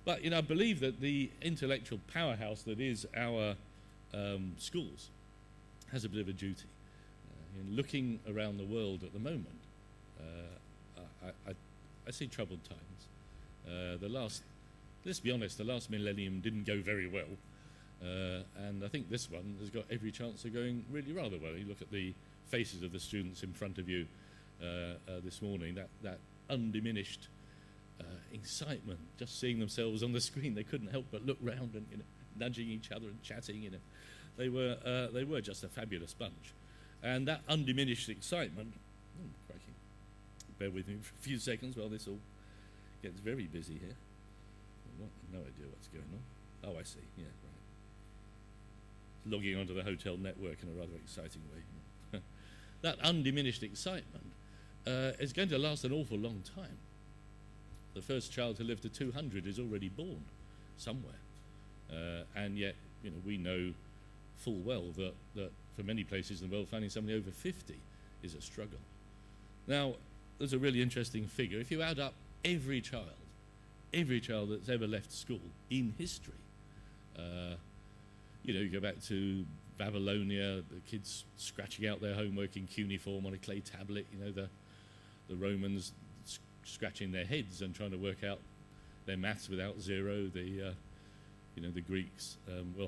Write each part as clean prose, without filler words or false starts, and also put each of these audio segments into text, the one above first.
But, I believe that the intellectual powerhouse that is our schools has a bit of a duty. In looking around the world at the moment, I see troubled times. Let's be honest, the last millennium didn't go very well. And I think this one has got every chance of going really rather well. You look at the faces of the students in front of you this morning, that undiminished excitement, just seeing themselves on the screen. They couldn't help but look round and nudging each other and chatting. They were just a fabulous bunch. And that undiminished excitement, crikey, bear with me for a few seconds while this all gets very busy here. No idea what's going on. Oh, I see, yeah, right. Logging onto the hotel network in a rather exciting way. That undiminished excitement is going to last an awful long time. The first child to live to 200 is already born somewhere. And yet, we know full well that for many places in the world, finding somebody over 50 is a struggle. Now, there's a really interesting figure. If you add up every child that's ever left school in history, you go back to Babylonia, the kids scratching out their homework in cuneiform on a clay tablet, the Romans scratching their heads and trying to work out their maths without zero, the Greeks,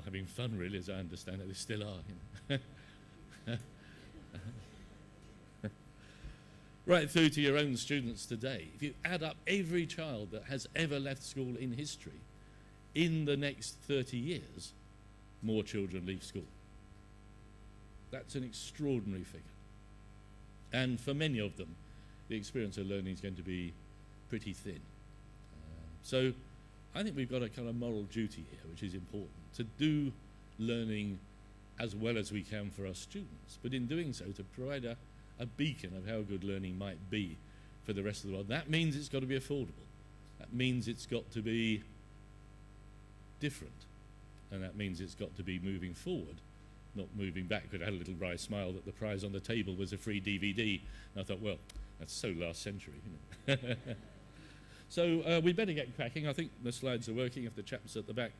having fun really, as I understand it, they still are. Right through to your own students today. If you add up every child that has ever left school in history, in the next 30 years, more children leave school. That's an extraordinary figure. And for many of them, the experience of learning is going to be pretty thin. So I think we've got a kind of moral duty here, which is important, to do learning as well as we can for our students, but in doing so, to provide a beacon of how good learning might be for the rest of the world. That means it's got to be affordable. That means it's got to be different. And that means it's got to be moving forward, not moving backward. I had a little wry smile that the prize on the table was a free DVD. And I thought, well, that's so last century. So we'd better get cracking. I think the slides are working. If the chaps at the back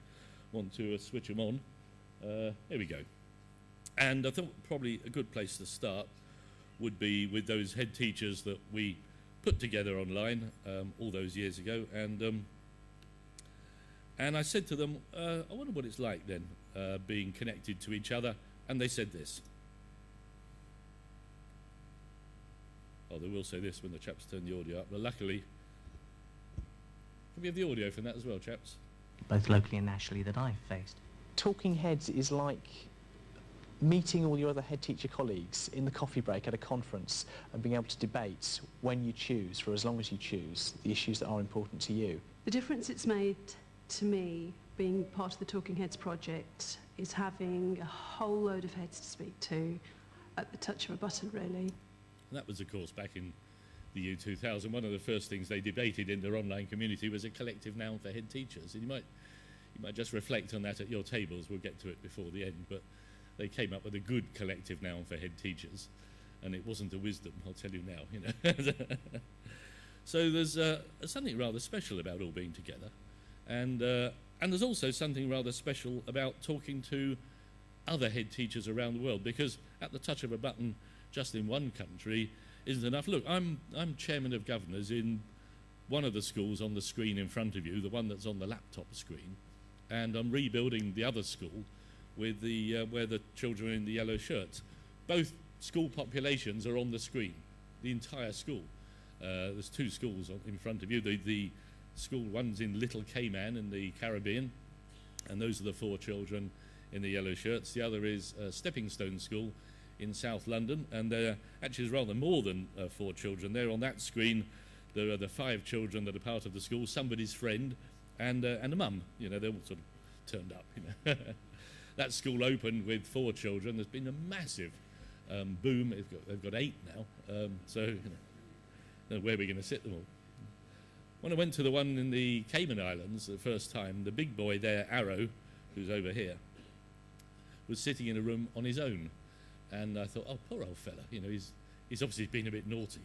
want to switch them on. Here we go. And I thought probably a good place to start would be with those head teachers that we put together online all those years ago. And I said to them, I wonder what it's like then, being connected to each other. And they said this. Oh, they will say this when the chaps turn the audio up. But luckily, can we have the audio from that as well, chaps? Both locally and nationally that I've faced. Talking heads is like meeting all your other head teacher colleagues in the coffee break at a conference and being able to debate when you choose, for as long as you choose, the issues that are important to you. The difference it's made to me, being part of the Talking Heads project, is having a whole load of heads to speak to at the touch of a button, really. And that was, of course, back in the year 2000. One of the first things they debated in their online community was a collective noun for head teachers. And you might just reflect on that at your tables. We'll get to it before the end. But they came up with a good collective noun for head teachers. And it wasn't a wisdom, I'll tell you now. So there's something rather special about all being together. And there's also something rather special about talking to other head teachers around the world, because at the touch of a button, just in one country, isn't enough. Look, I'm chairman of governors in one of the schools on the screen in front of you, the one that's on the laptop screen, and I'm rebuilding the other school with where the children are in the yellow shirts. Both school populations are on the screen, the entire school. There's two schools in front of you. The school, one's in Little Cayman in the Caribbean, and those are the 4 children in the yellow shirts. The other is Stepping Stone School in South London, and there actually is rather more than 4 children. There on that screen, there are the 5 children that are part of the school, somebody's friend, and a mum. They're all sort of turned up. That school opened with 4 children. There's been a massive boom. They've got 8 now. So, don't know where we're going to sit them all. When I went to the one in the Cayman Islands the first time, the big boy there, Arrow, who's over here, was sitting in a room on his own. And I thought, oh, poor old fella, he's obviously been a bit naughty,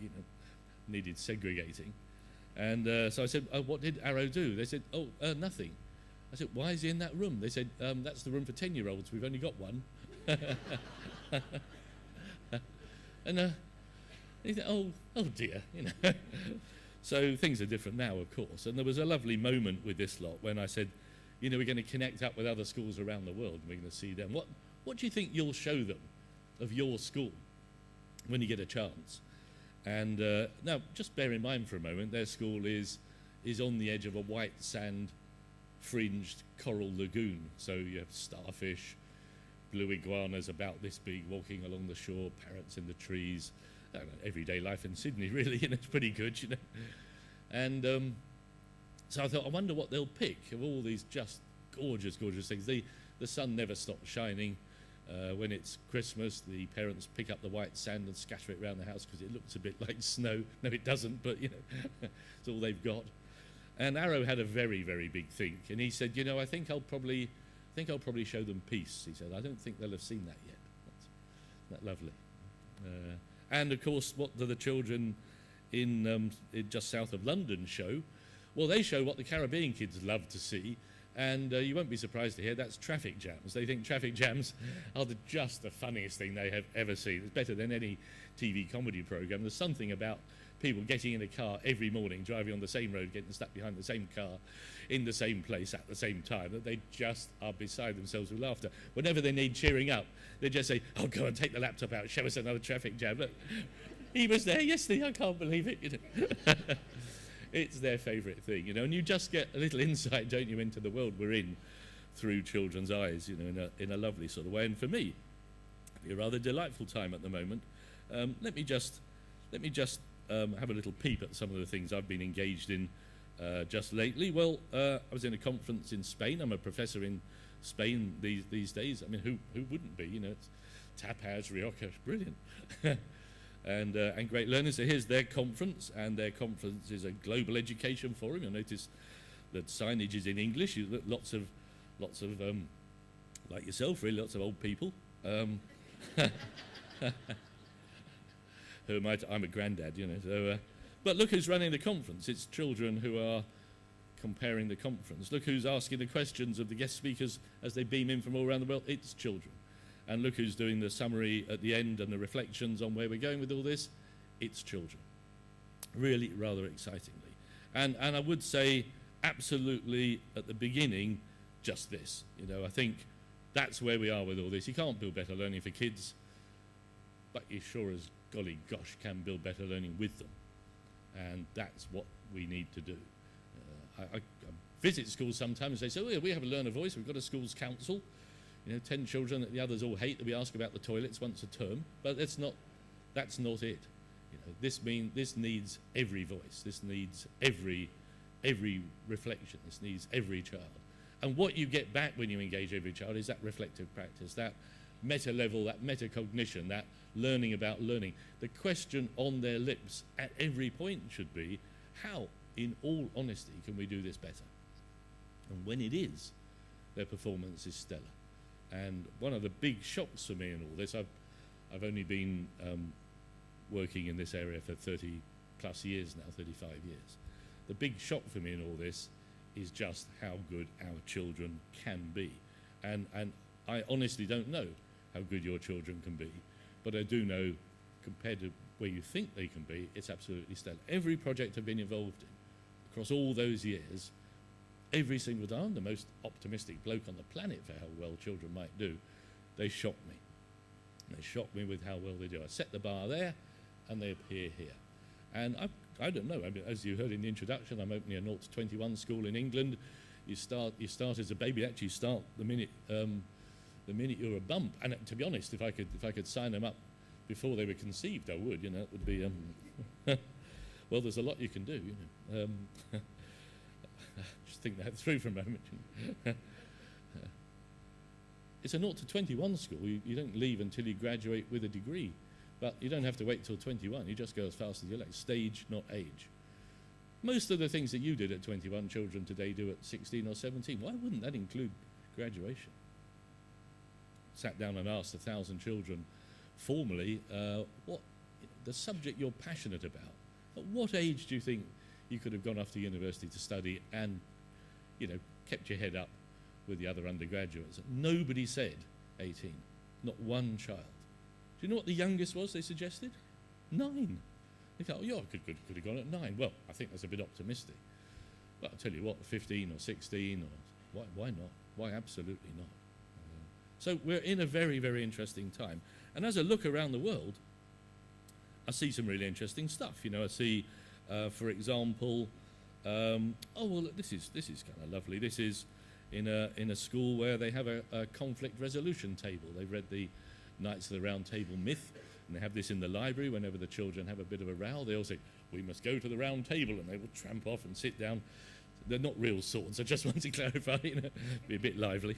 needed segregating. And so I said, oh, what did Arrow do? They said, oh, nothing. I said, why is he in that room? They said, that's the room for 10-year-olds. We've only got one. And he said, oh dear, you know. So things are different now, of course. And there was a lovely moment with this lot when I said, you know, we're going to connect up with other schools around the world and we're going to see them. What do you think you'll show them of your school when you get a chance? And now, just bear in mind for a moment, their school is on the edge of a white sand fringed coral lagoon. So you have starfish, blue iguanas about this big walking along the shore, parrots in the trees. I don't know, everyday life in Sydney, really, you know, it's pretty good, you know. And so I thought, I wonder what they'll pick of all these just gorgeous, gorgeous things. The sun never stops shining. When it's Christmas, the parents pick up the white sand and scatter it around the house because it looks a bit like snow. No, it doesn't, but, you know, it's all they've got. And Arrow had a very, very big think. And he said, you know, I think I'll probably show them peace. He said, I don't think they'll have seen that yet. Isn't that lovely? And, of course, what do the children in just south of London show? Well, they show what the Caribbean kids love to see. And you won't be surprised to hear that's traffic jams. They think traffic jams are just the funniest thing they have ever seen. It's better than any TV comedy program. There's something about people getting in a car every morning, driving on the same road, getting stuck behind the same car, in the same place at the same time, that they just are beside themselves with laughter. Whenever they need cheering up, they just say, oh, go and take the laptop out, show us another traffic jam. Look, he was there yesterday, I can't believe it. You know. It's their favourite thing, you know, and you just get a little insight, don't you, into the world we're in through children's eyes, you know, in a lovely sort of way. And for me, it'll be a rather delightful time at the moment. Let me just have a little peep at some of the things I've been engaged in just lately. Well, I was in a conference in Spain. I'm a professor in Spain these days. I mean, who wouldn't be? You know, it's tapas, rioja, brilliant. And great learners. So here's their conference, and their conference is a global education forum. You'll notice that signage is in English. Lots of like yourself, really, lots of old people. Who am I? I'm a granddad, you know. So, but look who's running the conference. It's children who are comparing the conference. Look who's asking the questions of the guest speakers as they beam in from all around the world. It's children. And look who's doing the summary at the end and the reflections on where we're going with all this. It's children. Really, rather excitingly. And I would say absolutely at the beginning, just this. You know, I think that's where we are with all this. You can't build better learning for kids, but you sure as golly gosh can build better learning with them. And that's what we need to do. I visit schools sometimes. They say, oh, yeah, we have a learner voice. We've got a schools council. You know, 10 children that the others all hate that we ask about the toilets once a term, but that's not it. You know, this needs every voice. This needs every reflection. This needs every child. And what you get back when you engage every child is that reflective practice, that meta level, that metacognition, that learning about learning. The question on their lips at every point should be, how, in all honesty, can we do this better? And when it is, their performance is stellar. And one of the big shocks for me in all this, I've only been working in this area for 30 plus years now, 35 years. The big shock for me in all this is just how good our children can be. And I honestly don't know how good your children can be, but I do know, compared to where you think they can be, it's absolutely stellar. Every project I've been involved in, across all those years, every single time, I'm the most optimistic bloke on the planet for how well children might do. They shock me. They shock me with how well they do. I set the bar there, and they appear here. And I don't know. I mean, as you heard in the introduction, I'm opening a 0 to 21 school in England. You start as a baby. Actually, you start the minute you're a bump. And to be honest, if I could sign them up before they were conceived, I would. You know, it would be. Well, there's a lot you can do. You know. Just think that through for a moment. It's a 0 to 21 school. You don't leave until you graduate with a degree. But you don't have to wait till 21. You just go as fast as you like. Stage, not age. Most of the things that you did at 21, children today do at 16 or 17. Why wouldn't that include graduation? Sat down and asked 1,000 children formally what the subject you're passionate about. At what age do you think you could have gone off to university to study and, you know, kept your head up with the other undergraduates. Nobody said 18, not one child. Do you know what the youngest was they suggested? 9. They thought, oh, yeah, I could have gone at 9. Well, I think that's a bit optimistic. But I'll tell you what, 15 or 16, or why not? Why absolutely not? So we're in a very, very interesting time. And as I look around the world, I see some really interesting stuff. You know, I see, for example, oh well, this is kind of lovely. This is in a school where they have a conflict resolution table. They've read the Knights of the Round Table myth, and they have this in the library. Whenever the children have a bit of a row, they all say, "We must go to the round table," and they will tramp off and sit down. They're not real swords. I just want to clarify. You know, be a bit lively.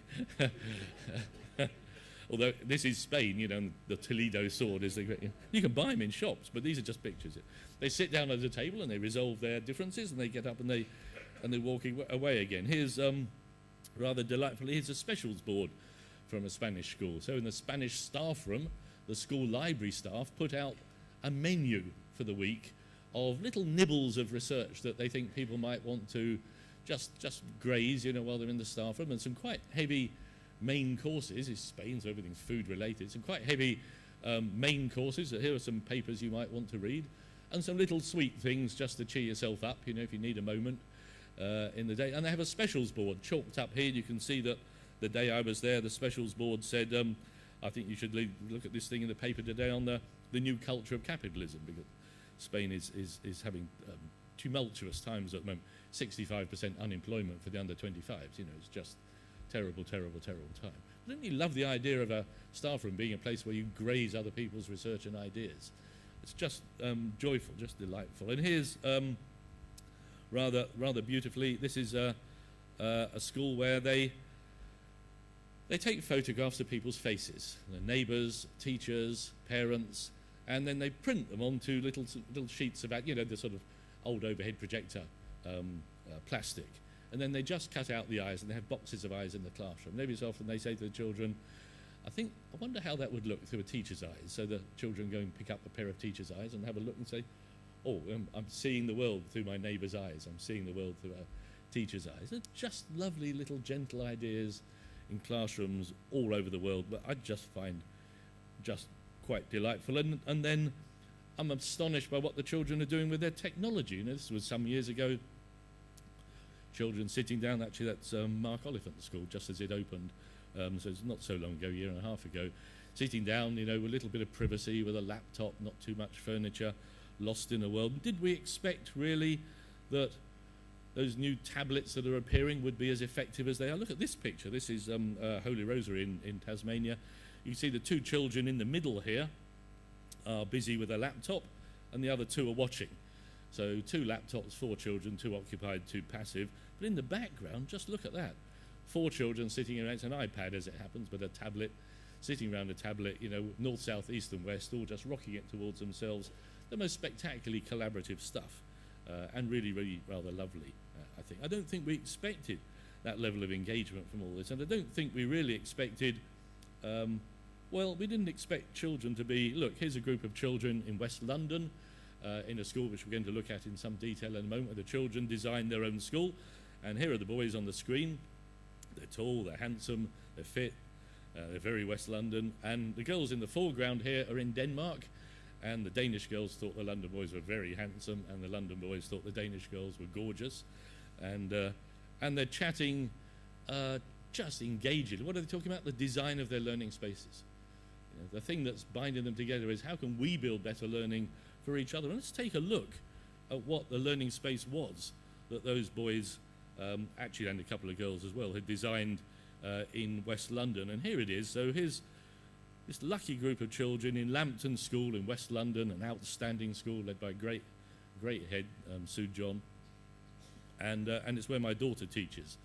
Although this is Spain, you know, the Toledo sword is you can buy them in shops, but these are just pictures. They sit down at the table and they resolve their differences, and they get up and they walk away again. Here's rather delightfully, here's a specials board from a Spanish school. So in the Spanish staff room, the school library staff put out a menu for the week of little nibbles of research that they think people might want to just graze, you know, while they're in the staff room, and some quite heavy main courses. It's Spain, so everything's food related. Some quite heavy main courses. Here are some papers you might want to read, and some little sweet things just to cheer yourself up, you know, if you need a moment in the day. And they have a specials board chalked up here. You can see that the day I was there, the specials board said, I think you should look at this thing in the paper today on the new culture of capitalism, because Spain is having tumultuous times at the moment. 65% unemployment for the under 25s. You know, it's just terrible, terrible, terrible time. But don't you love the idea of a staff room being a place where you graze other people's research and ideas? It's just joyful, just delightful. And here's rather beautifully, this is a school where they take photographs of people's faces, their neighbours, teachers, parents, and then they print them onto little sheets of, you know, the sort of old overhead projector plastic. And then they just cut out the eyes, and they have boxes of eyes in the classroom. Every so often they say to the children, I wonder how that would look through a teacher's eyes. So the children go and pick up a pair of teacher's eyes and have a look and say, oh, I'm seeing the world through my neighbour's eyes. I'm seeing the world through a teacher's eyes. They're just lovely little gentle ideas in classrooms all over the world, but I just find just quite delightful. And then I'm astonished by what the children are doing with their technology. You know, this was some years ago. Children sitting down, actually that's Mark Oliphant's school, just as it opened, so it's not so long ago, a year and a half ago, sitting down, you know, with a little bit of privacy, with a laptop, not too much furniture, lost in a world. Did we expect really that those new tablets that are appearing would be as effective as they are? Look at this picture. This is Holy Rosary in Tasmania. You see the two children in the middle here are busy with a laptop, and the other two are watching. So 2 laptops, 4 children, 2 occupied, 2 passive. But in the background, just look at that. 4 children sitting around, an iPad as it happens, but a tablet, sitting around a tablet, you know, north, south, east and west, all just rocking it towards themselves. The most spectacularly collaborative stuff, and really, really rather lovely, I think. I don't think we expected that level of engagement from all this, and I don't think we really expected, well, we didn't expect children to be, look, here's a group of children in West London, in a school which we're going to look at in some detail in a moment, where the children designed their own school. And here are the boys on the screen. They're tall, they're handsome, they're fit, they're very West London. And the girls in the foreground here are in Denmark, and the Danish girls thought the London boys were very handsome, and the London boys thought the Danish girls were gorgeous. And they're chatting, just engaging. What are they talking about? The design of their learning spaces. You know, the thing that's binding them together is, how can we build better learning for each other? And let's take a look at what the learning space was that those boys, actually, and a couple of girls as well, had designed in West London. And here it is. So here's this lucky group of children in Lambton School in West London, an outstanding school led by a great head, Sue John. And it's where my daughter teaches.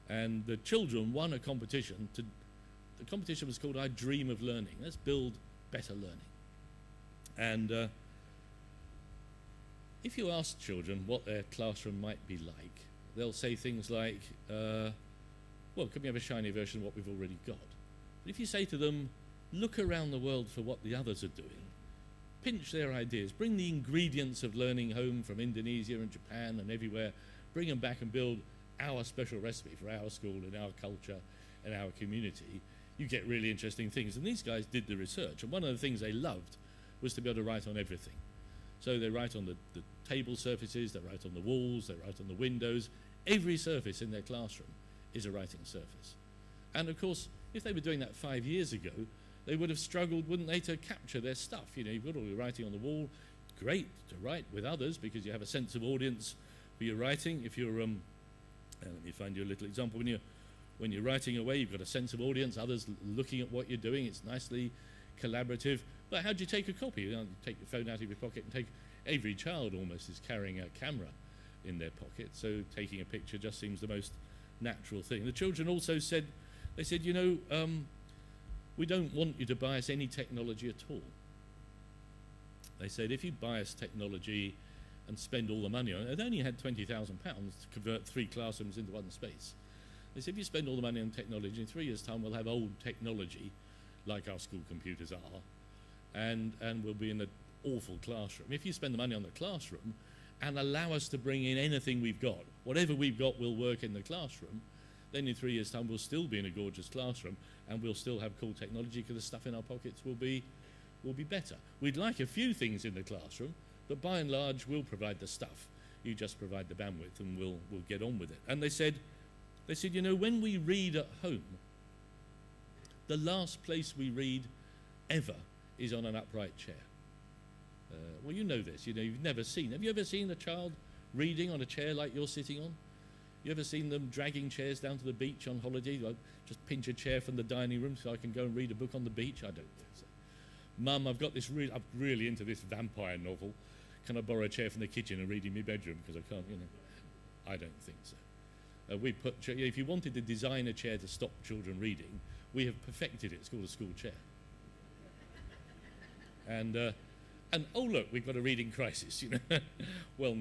And the children won a competition. The competition was called I Dream of Learning. Let's build better learning. And if you ask children what their classroom might be like, they'll say things like, well, could we have a shiny version of what we've already got? But if you say to them, look around the world for what the others are doing, pinch their ideas, bring the ingredients of learning home from Indonesia and Japan and everywhere, bring them back and build our special recipe for our school and our culture and our community, you get really interesting things. And these guys did the research, and one of the things they loved was to be able to write on everything. So they write on the table surfaces, they write on the walls, they write on the windows. Every surface in their classroom is a writing surface. And of course, if they were doing that 5 years ago, they would have struggled, wouldn't they, to capture their stuff. You know, you've got all your writing on the wall. Great to write with others because you have a sense of audience for your writing. If you're, let me find you a little example. When you're writing away, you've got a sense of audience, others looking at what you're doing. It's nicely collaborative. But how do you take a copy? You know, take your phone out of your pocket and take. Every child almost is carrying a camera in their pocket, so taking a picture just seems the most natural thing. The children also said, they said, you know, we don't want you to buy us any technology at all. They said, if you buy us technology and spend all the money on it, they only had £20,000 to convert 3 classrooms into one space. They said, if you spend all the money on technology, in 3 years' time we'll have old technology, like our school computers are, and we'll be in an awful classroom. If you spend the money on the classroom and allow us to bring in anything we've got, whatever we've got will work in the classroom, then in 3 years' time we'll still be in a gorgeous classroom and we'll still have cool technology because the stuff in our pockets will be better. We'd like a few things in the classroom, but by and large we'll provide the stuff. You just provide the bandwidth and we'll get on with it. And they said, you know, when we read at home, the last place we read ever is on an upright chair. Well, you know this, you know, you've never seen. Have you ever seen a child reading on a chair like you're sitting on? You ever seen them dragging chairs down to the beach on holiday? Like, just pinch a chair from the dining room so I can go and read a book on the beach? I don't think so. Mum, I've got this I'm really into this vampire novel. Can I borrow a chair from the kitchen and read in my bedroom? Because I can't, you know. I don't think so. We put, if you wanted to design a chair to stop children reading, we have perfected it. It's called a school chair. And oh look, we've got a reading crisis, you know. Well,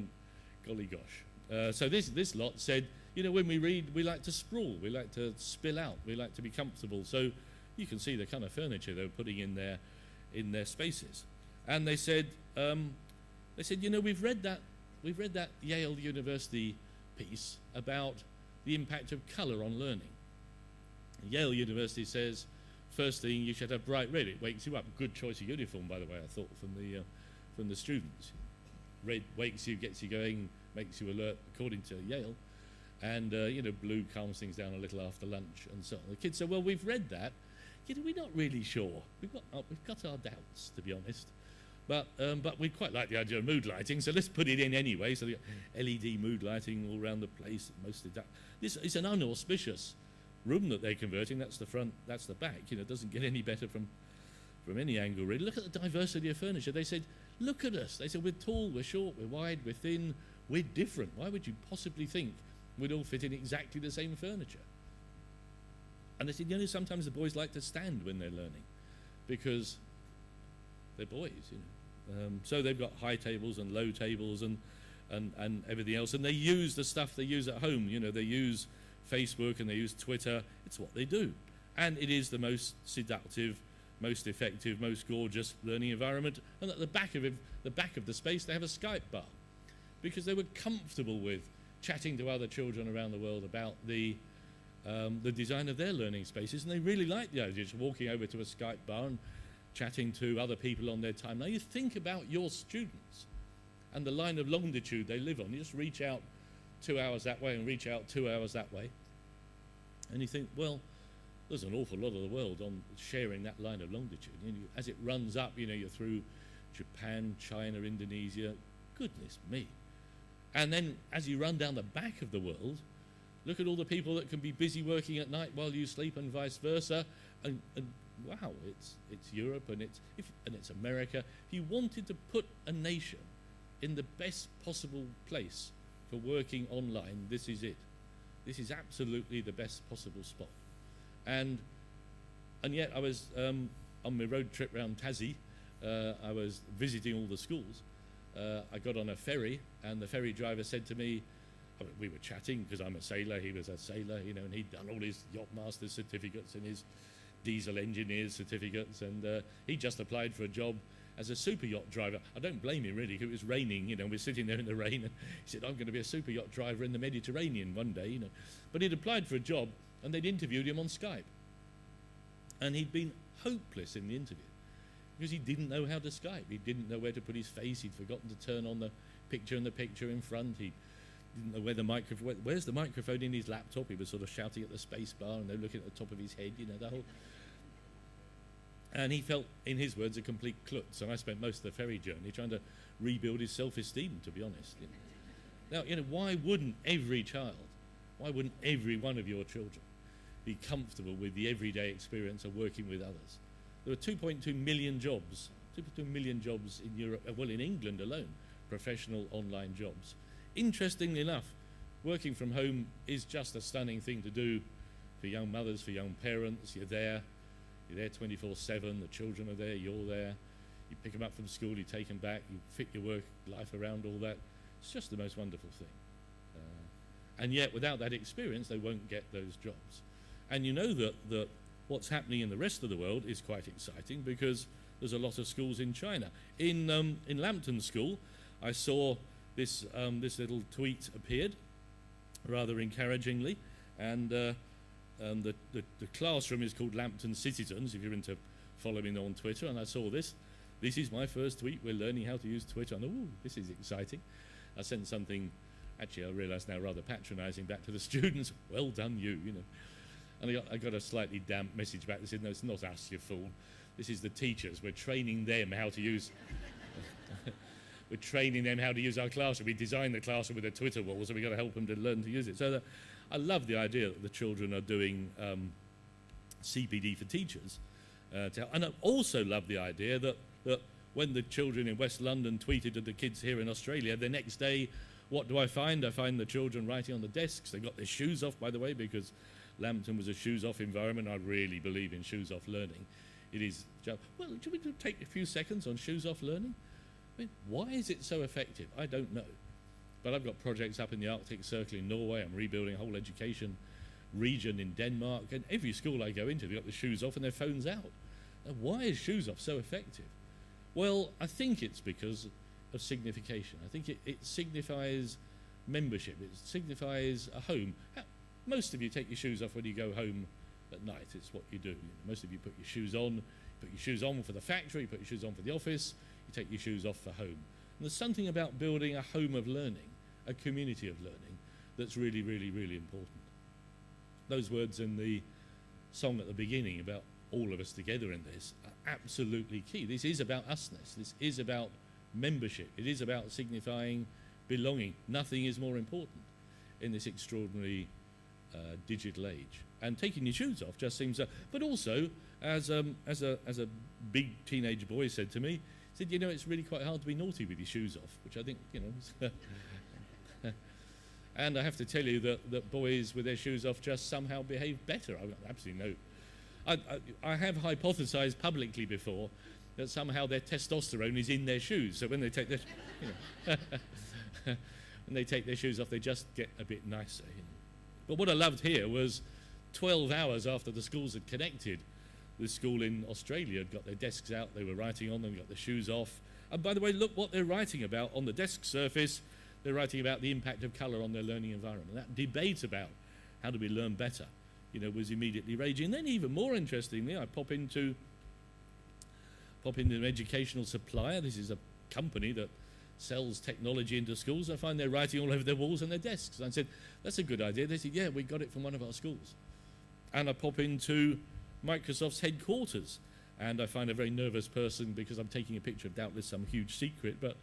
golly gosh. So this lot said, you know, when we read, we like to sprawl, we like to spill out, we like to be comfortable. So you can see the kind of furniture they were putting in their spaces. And they said, you know, we've read that Yale University piece about the impact of colour on learning. Yale University says, first thing, you should have bright red. It wakes you up. Good choice of uniform, by the way, I thought, from the students. Red wakes you, gets you going, makes you alert, according to Yale. And, you know, blue calms things down a little after lunch and so on. The kids said, well, we've read that. You know, we're not really sure. We've got our doubts, to be honest. But we quite like the idea of mood lighting, so let's put it in anyway. So the LED mood lighting all around the place, mostly that. This is an unauspicious room that they're converting. That's the front, that's the back. You know, it doesn't get any better from any angle, really. Look at the diversity of furniture. They said, look at us. They said, we're tall, we're short, we're wide, we're thin, we're different. Why would you possibly think we'd all fit in exactly the same furniture? And they said, you know, sometimes the boys like to stand when they're learning because they're boys, you know. So they've got high tables and low tables and everything else. And they use the stuff they use at home. You know, they use Facebook and they use Twitter. It's what they do. And it is the most seductive, most effective, most gorgeous learning environment. And at the back of the space, they have a Skype bar because they were comfortable with chatting to other children around the world about the design of their learning spaces. And they really like the idea of just walking over to a Skype bar and chatting to other people on their time. Now you think about your students and the line of longitude they live on. You just reach out 2 hours that way and reach out 2 hours that way. And you think, well, there's an awful lot of the world on sharing that line of longitude. You know, as it runs up, you know, you're through Japan, China, Indonesia. Goodness me. And then as you run down the back of the world, look at all the people that can be busy working at night while you sleep and vice versa. And wow, it's Europe and it's America. If you wanted to put a nation in the best possible place for working online, this is it. This is absolutely the best possible spot. And yet I was on my road trip around Tassie. I was visiting all the schools. I got on a ferry, and the ferry driver said to me, we were chatting because I'm a sailor, he was a sailor, you know, and he'd done all his yacht master certificates and his diesel engineer's certificates, and he just applied for a job as a super yacht driver. I don't blame him really, 'cause it was raining, you know, we're sitting there in the rain, and he said, I'm going to be a super yacht driver in the Mediterranean one day, you know. But he'd applied for a job, and they'd interviewed him on Skype. And he'd been hopeless in the interview, because he didn't know how to Skype. He didn't know where to put his face. He'd forgotten to turn on the picture in front. He didn't know where the microphone, where's the microphone in his laptop? He was sort of shouting at the space bar, and they're looking at the top of his head, you know, the whole... And he felt, in his words, a complete klutz. And I spent most of the ferry journey trying to rebuild his self-esteem, to be honest. You know. Now, you know, why wouldn't every child, why wouldn't every one of your children be comfortable with the everyday experience of working with others? There are 2.2 million jobs, 2.2 million jobs in Europe, well, in England alone, professional online jobs. Interestingly enough, working from home is just a stunning thing to do for young mothers, for young parents. You're there 24/7, the children are there, you're there. You pick them up from school, you take them back, you fit your work life around all that. It's just the most wonderful thing. And yet, without that experience, they won't get those jobs. And you know that what's happening in the rest of the world is quite exciting, because there's a lot of schools in China. In Lambton School, I saw this little tweet appeared, rather encouragingly, and the classroom is called Lambton Citizens, if you're into following on Twitter, and I saw this. This is my first tweet, we're learning how to use Twitter. And ooh, this is exciting. I sent something, actually I realise now, rather patronising back to the students. Well done you know. And I got a slightly damp message back that said, no, it's not us, you fool. This is the teachers. We're training them how to use... we're training them how to use our classroom. We designed the classroom with a Twitter wall, so we've got to help them to learn to use it. So I love the idea that the children are doing CPD for teachers. And I also love the idea that when the children in West London tweeted at the kids here in Australia, the next day, what do I find? I find the children writing on the desks. They got their shoes off, by the way, because Lambton was a shoes-off environment. I really believe in shoes-off learning. It is just, well, should we take a few seconds on shoes-off learning? I mean, why is it so effective? I don't know. But I've got projects up in the Arctic Circle in Norway. I'm rebuilding a whole education region in Denmark. And every school I go into, they've got the shoes off and their phones out. Now, why is shoes off so effective? Well, I think it's because of signification. I think it signifies membership. It signifies a home. Most of you take your shoes off when you go home at night. It's what you do. You know, most of you put your shoes on. You put your shoes on for the factory. You put your shoes on for the office. You take your shoes off for home. And there's something about building a home of learning, a community of learning, that's really, really, really important. Those words in the song at the beginning about all of us together in this are absolutely key. This is about usness. This is about membership. It is about signifying belonging. Nothing is more important in this extraordinary digital age. And taking your shoes off just seems... but also, as a big teenage boy said to me, said, you know, it's really quite hard to be naughty with your shoes off, which I think, you know... And I have to tell you that boys with their shoes off just somehow behave better. I've got absolutely no... I have hypothesized publicly before that somehow their testosterone is in their shoes. So when they take their, when they take their shoes off, they just get a bit nicer. You know. But what I loved here was 12 hours after the schools had connected, the school in Australia had got their desks out, they were writing on them, got their shoes off. And by the way, look what they're writing about on the desk surface. They're writing about the impact of colour on their learning environment. That debate about how do we learn better, you know, was immediately raging. And then even more interestingly, I pop into an educational supplier. This is a company that sells technology into schools. I find they're writing all over their walls and their desks. And I said, that's a good idea. They said, yeah, we got it from one of our schools. And I pop into Microsoft's headquarters, and I find a very nervous person because I'm taking a picture of doubtless some huge secret, but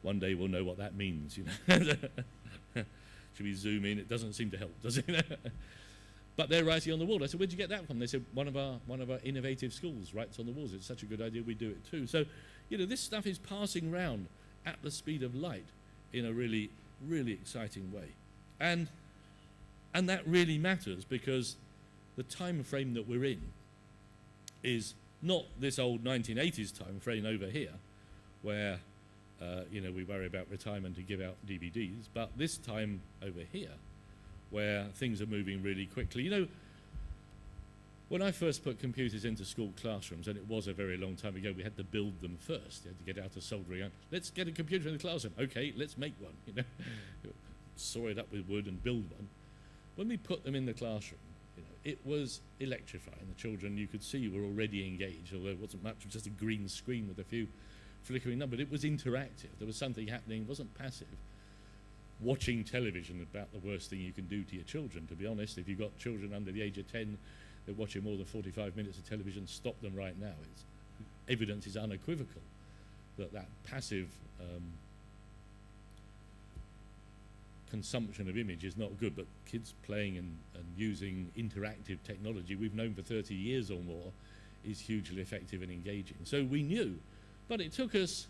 one day we'll know what that means, you know. Should we zoom in? It doesn't seem to help, does it? But they're writing on the wall. I said, where'd you get that from? They said, one of our innovative schools writes on the walls. It's such a good idea, we do it too. So, you know, this stuff is passing round at the speed of light in a really, really exciting way. And that really matters, because the time frame that we're in is not this old 1980s time frame over here, where you know, we worry about retirement to give out DVDs, but this time over here, where things are moving really quickly. You know, When I first put computers into school classrooms, and it was a very long time ago, we had to build them first. You had to get out of soldering. Let's get a computer in the classroom. Okay, let's make one. You know, saw it up with wood and build one. When we put them in the classroom, you know, it was electrifying. The children, you could see, were already engaged, although it wasn't much. It was just a green screen with a few flickering numbers. But it was interactive. There was something happening. It wasn't passive. Watching television, about the worst thing you can do to your children, to be honest. If you've got children under the age of 10, they're watching more than 45 minutes of television, stop them right now. Evidence is unequivocal that passive consumption of image is not good, but kids playing and using interactive technology we've known for 30 years or more is hugely effective and engaging. So we knew, but it took us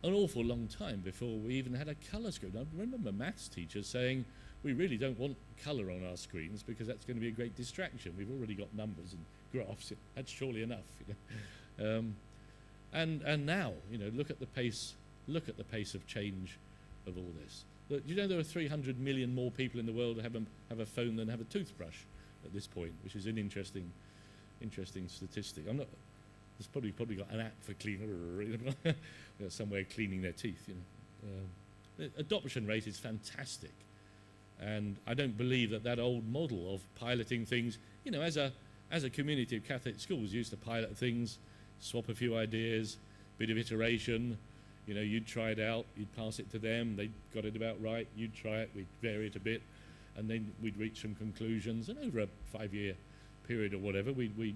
an awful long time before we even had a colour screen. I remember maths teachers saying, we really don't want colour on our screens because that's going to be a great distraction. We've already got numbers and graphs. That's surely enough. You know? And now, you know, look at the pace of change of all this. Do you know there are 300 million more people in the world who have a phone than have a toothbrush at this point, which is an interesting statistic. There's probably got an app for cleaner, you know, somewhere cleaning their teeth. You know, the adoption rate is fantastic. And I don't believe that old model of piloting things, you know, as a community of Catholic schools used to pilot things, swap a few ideas, bit of iteration, you know, you'd try it out, you'd pass it to them, they got it about right, you'd try it, we'd vary it a bit, and then we'd reach some conclusions, and over a 5-year period or whatever, we'd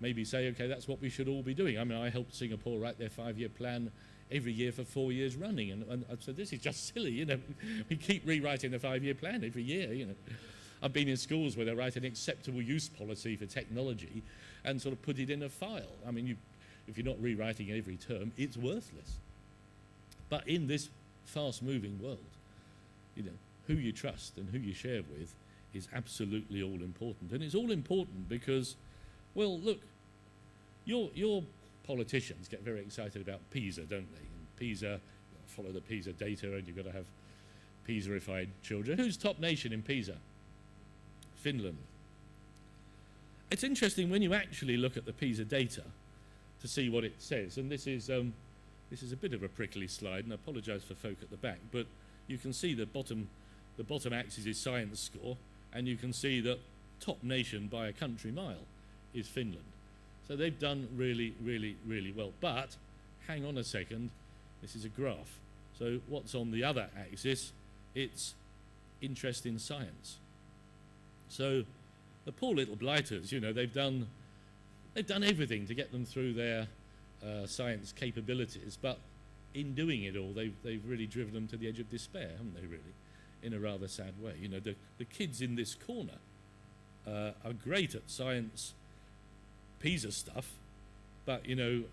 maybe say, okay, that's what we should all be doing. I mean, I helped Singapore write their 5-year plan every year for 4 years running, and I said, this is just silly, you know. We keep rewriting the 5-year plan every year, you know. I've been in schools where they write an acceptable use policy for technology and sort of put it in a file. I mean, if you're not rewriting it every term, it's worthless. But in this fast-moving world, you know, who you trust and who you share with is absolutely all important. And it's all important because, well, look, your politicians get very excited about PISA, don't they? And PISA, follow the PISA data, and you've got to have PISA-ified children. Who's top nation in PISA? Finland. It's interesting when you actually look at the PISA data to see what it says, and this is a bit of a prickly slide, and I apologise for folk at the back, but you can see the bottom axis is science score, and you can see that top nation by a country mile is Finland. So they've done really, really, really well. But hang on a second, this is a graph. So what's on the other axis? It's interest in science. So the poor little blighters, you know, they've done everything to get them through their science capabilities, but in doing it all, they've really driven them to the edge of despair, haven't they, really, in a rather sad way. You know, the kids in this corner are great at science PISA stuff, but, you know,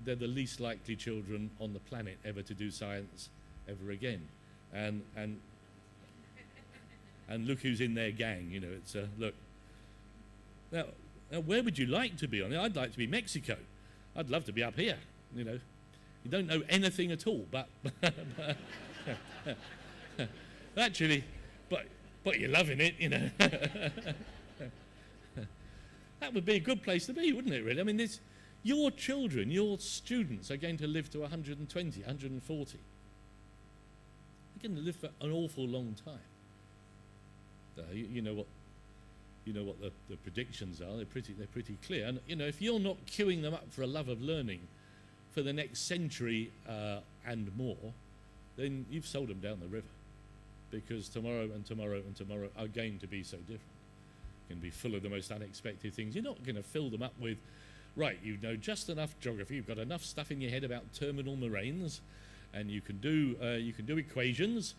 they're the least likely children on the planet ever to do science ever again. And look who's in their gang, you know, it's, look. Now, where would you like to be on it? I'd like to be Mexico. I'd love to be up here, you know. You don't know anything at all, but actually, but you're loving it, you know. That would be a good place to be, wouldn't it, really? I mean, your children, your students are going to live to 120, 140. They're going to live for an awful long time. You know what the predictions are. They're pretty clear. And, you know, if you're not queuing them up for a love of learning for the next century and more, then you've sold them down the river, because tomorrow and tomorrow and tomorrow are going to be so different. Going to be full of the most unexpected things. You're not going to fill them up with, right, you know just enough geography, you've got enough stuff in your head about terminal moraines, and you can do equations.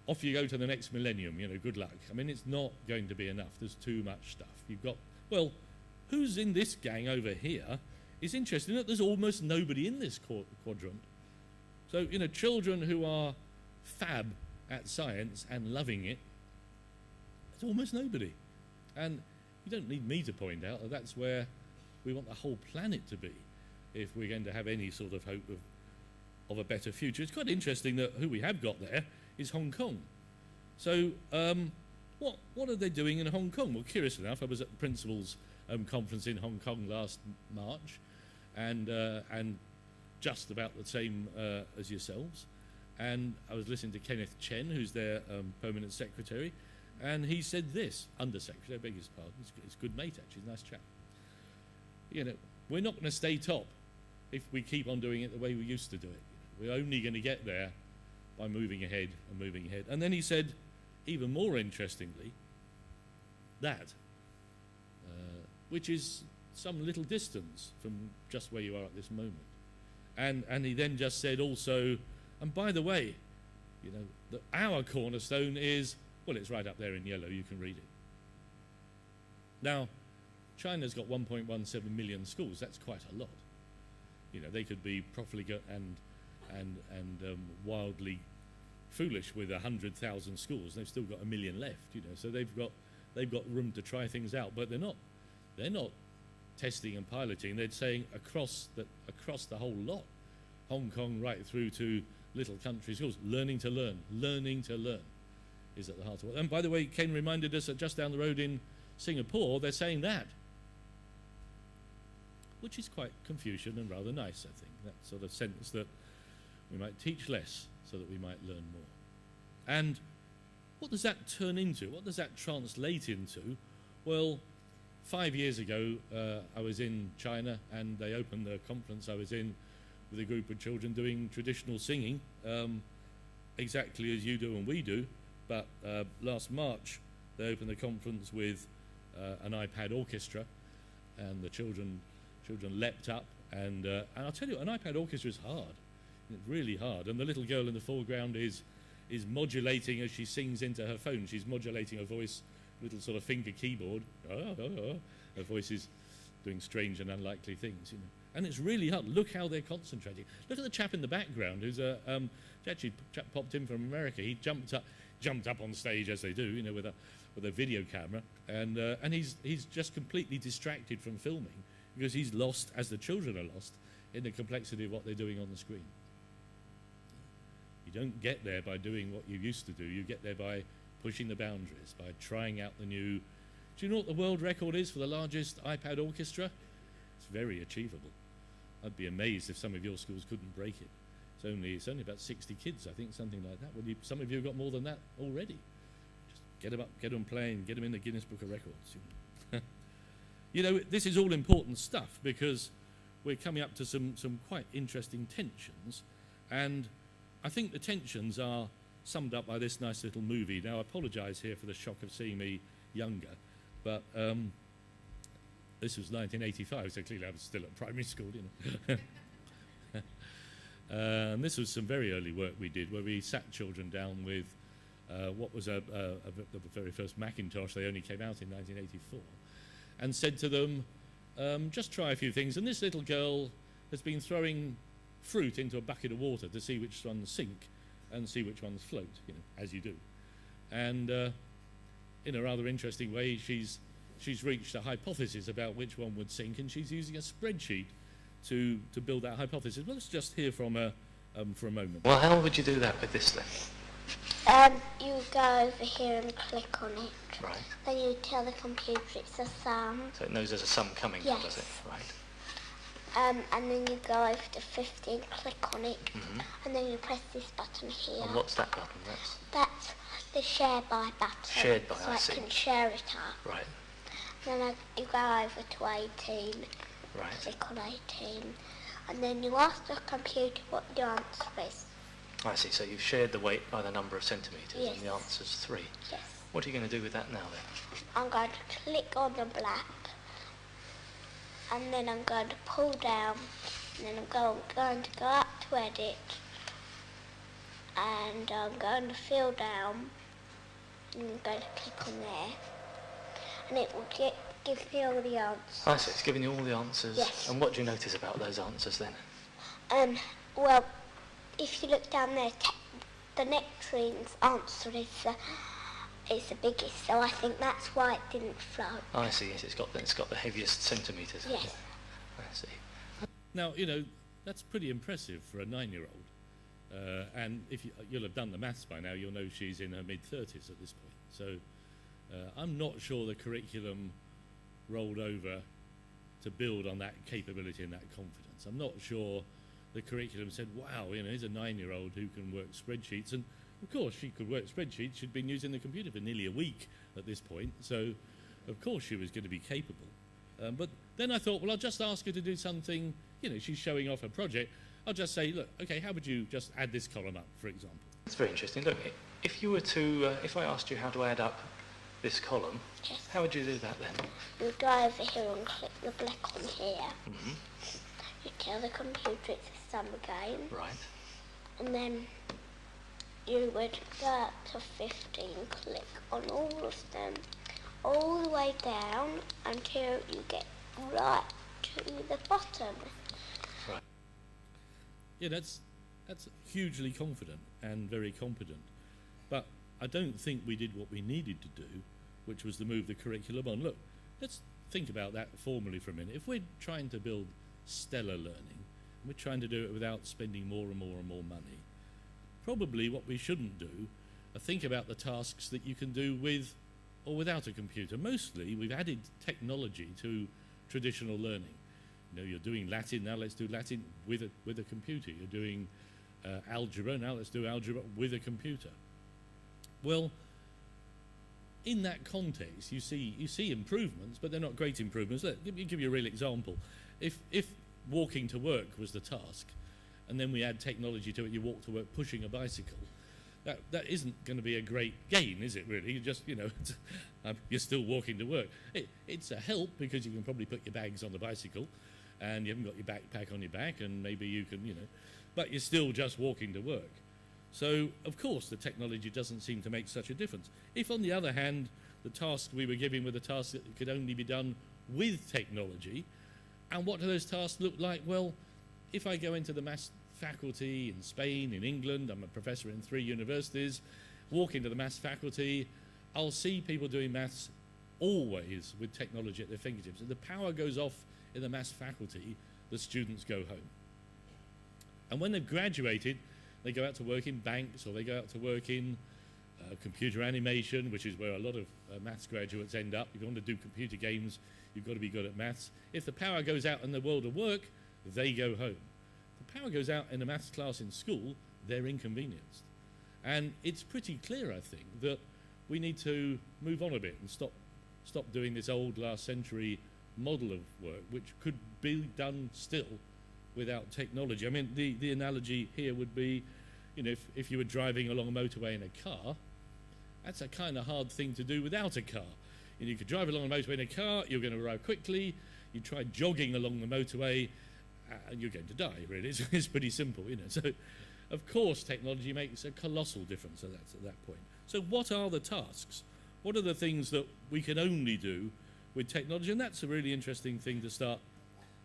Off you go to the next millennium, you know, good luck. I mean, it's not going to be enough. There's too much stuff. You've got, well, who's in this gang over here? It's interesting that there's almost nobody in this quadrant. So, you know, children who are fab at science and loving it, there's almost nobody. And you don't need me to point out that that's where we want the whole planet to be if we're going to have any sort of hope of a better future. It's quite interesting that who we have got there is Hong Kong. So what are they doing in Hong Kong? Well, curious enough, I was at the principals' conference in Hong Kong last March, and just about the same as yourselves. And I was listening to Kenneth Chen, who's their permanent secretary, and he said this, undersecretary, I beg his pardon, he's a good mate actually, he's a nice chap. You know, we're not going to stay top if we keep on doing it the way we used to do it. You know, we're only going to get there by moving ahead and moving ahead. And then he said, even more interestingly, that, which is some little distance from just where you are at this moment. And he then just said also, and by the way, you know, our cornerstone is, well, it's right up there in yellow, you can read it. Now, China's got 1.17 million schools, that's quite a lot. You know, they could be profligate and wildly foolish with 100,000 schools. They've still got 1 million left, you know, so they've got room to try things out, but they're not testing and piloting. They're saying across the whole lot, Hong Kong right through to little country schools, learning to learn is at the heart of it. And by the way, Ken reminded us that just down the road in Singapore, they're saying that, which is quite Confucian and rather nice, I think, that sort of sense that we might teach less so that we might learn more. And what does that turn into? What does that translate into? Well, 5 years ago, I was in China, and they opened the conference I was in with a group of children doing traditional singing, exactly as you do and we do. But last March, they opened the conference with an iPad orchestra, and the children leapt up. And I'll tell you, an iPad orchestra is hard. It's really hard. And the little girl in the foreground is modulating as she sings into her phone. She's modulating her voice, little sort of finger keyboard. Her voice is doing strange and unlikely things, you know. And it's really hard. Look how they're concentrating. Look at the chap in the background who's actually chap popped in from America. He jumped up on stage as they do, you know, with a video camera, and he's just completely distracted from filming because he's lost, as the children are lost, in the complexity of what they're doing on the screen. You don't get there by doing what you used to do. You get there by pushing the boundaries, by trying out the new. Do you know what the world record is for the largest iPad orchestra? It's very achievable. I'd be amazed if some of your schools couldn't break it. It's only about 60 kids, I think, something like that. Well, some of you have got more than that already. Just get them up, get them playing, get them in the Guinness Book of Records. You know, this is all important stuff because we're coming up to some quite interesting tensions, and I think the tensions are summed up by this nice little movie. Now, I apologise here for the shock of seeing me younger, but this was 1985, so clearly I was still at primary school, you know. And this was some very early work we did where we sat children down with what was the very first Macintosh. They only came out in 1984, and said to them, just try a few things. And this little girl has been throwing fruit into a bucket of water to see which ones sink and see which ones float, you know, as you do. And in a rather interesting way, she's reached a hypothesis about which one would sink, and she's using a spreadsheet to build that hypothesis. Well, let's just hear from her for a moment. Well, how would you do that with this then? You go over here and click on it. Right. Then you tell the computer it's a sum. So it knows there's a sum coming, Yes. does it? Right. And then you go over to 50 and click on it. Mm-hmm. And then you press this button here. And what's that button? That's the share by button. Shared by, so I I see. can share it up. Right. Then you go over to 18. Right. Click on 18. And then you ask the computer what the answer is. I see. So you've shared the weight by the number of centimetres, Yes. and the answer's 3. Yes. What are you going to do with that now then? I'm going to click on the black, and then I'm going to pull down, and then I'm going to go up to edit, and I'm going to fill down, and I'm going to click on there, and it will give me all the answers. I see. It's giving you all the answers. Yes. And what do you notice about those answers then? Well, if you look down there, the nectaриne's answer is the biggest, so I think that's why it didn't float. I see. Yes, it's got the heaviest centimetres. Yes. I see. Now, you know, that's pretty impressive for a 9-year-old. And if you'll have done the maths by now, you'll know she's in her mid-30s at this point. So I'm not sure the curriculum rolled over to build on that capability and that confidence. I'm not sure the curriculum said, wow, here's a 9-year-old who can work spreadsheets. And of course she could work spreadsheets. She'd been using the computer for nearly a week at this point. So of course she was going to be capable. But then I thought, well, I'll just ask her to do something. She's showing off her project. I'll just say, look, okay, how would you just add this column up, for example? That's very interesting. Look, if you were to, if I asked you how to add up this column, Yes. how would you do that then? You go over here and click the black on here. Mm-hmm. You tell the computer it's a sum again. Right. And then you would go up to 15, click on all of them, all the way down until you get right to the bottom. Yeah, that's hugely confident and very competent. But I don't think we did what we needed to do, which was to move the curriculum on. Look, let's think about that formally for a minute. If we're trying to build stellar learning, and we're trying to do it without spending more and more and more money, probably what we shouldn't do are think about the tasks that you can do with or without a computer. Mostly, we've added technology to traditional learning. You're doing Latin, now let's do Latin with a computer. You're doing algebra, now let's do algebra with a computer. Well, in that context, you see improvements, but they're not great improvements. Let me give you a real example. If walking to work was the task, and then we add technology to it, you walk to work pushing a bicycle, that isn't going to be a great gain, is it really? You just, you're still walking to work. It's a help because you can probably put your bags on the bicycle, and you haven't got your backpack on your back, and maybe you can, but you're still just walking to work. So, of course, the technology doesn't seem to make such a difference. If, on the other hand, the task we were giving were the tasks that could only be done with technology, and what do those tasks look like? Well, if I go into the maths faculty in Spain, in England, I'm a professor in 3 universities, walk into the maths faculty, I'll see people doing maths always with technology at their fingertips. If the power goes off in the maths faculty, the students go home. And when they've graduated, they go out to work in banks, or they go out to work in computer animation, which is where a lot of maths graduates end up. If you want to do computer games, you've got to be good at maths. If the power goes out in the world of work, they go home. If the power goes out in a maths class in school, they're inconvenienced. And it's pretty clear, I think, that we need to move on a bit and stop doing this old last century model of work, which could be done still without technology. I mean, the analogy here would be, if you were driving along a motorway in a car, that's a kind of hard thing to do without a car. You could drive along a motorway in a car, you're going to arrive quickly. You try jogging along the motorway, and you're going to die, really. It's pretty simple, So, of course, technology makes a colossal difference at that point. So what are the tasks? What are the things that we can only do with technology? And that's a really interesting thing to start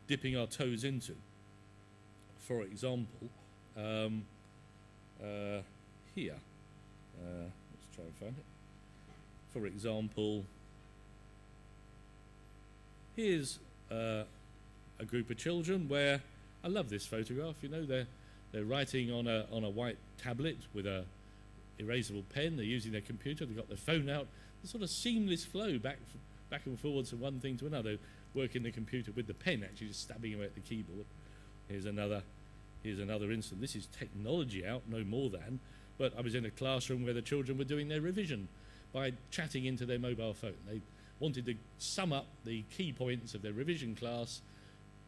dipping our toes into. For example, here, let's try and find it. For example, here's a group of children where, I love this photograph, they're writing on a white tablet with a erasable pen. They're using their computer, they've got their phone out. There's sort of seamless flow back and forwards from one thing to another, working the computer with the pen, actually just stabbing away at the keyboard. Here's another instance. This is technology out, no more than, but I was in a classroom where the children were doing their revision by chatting into their mobile phone. They wanted to sum up the key points of their revision class,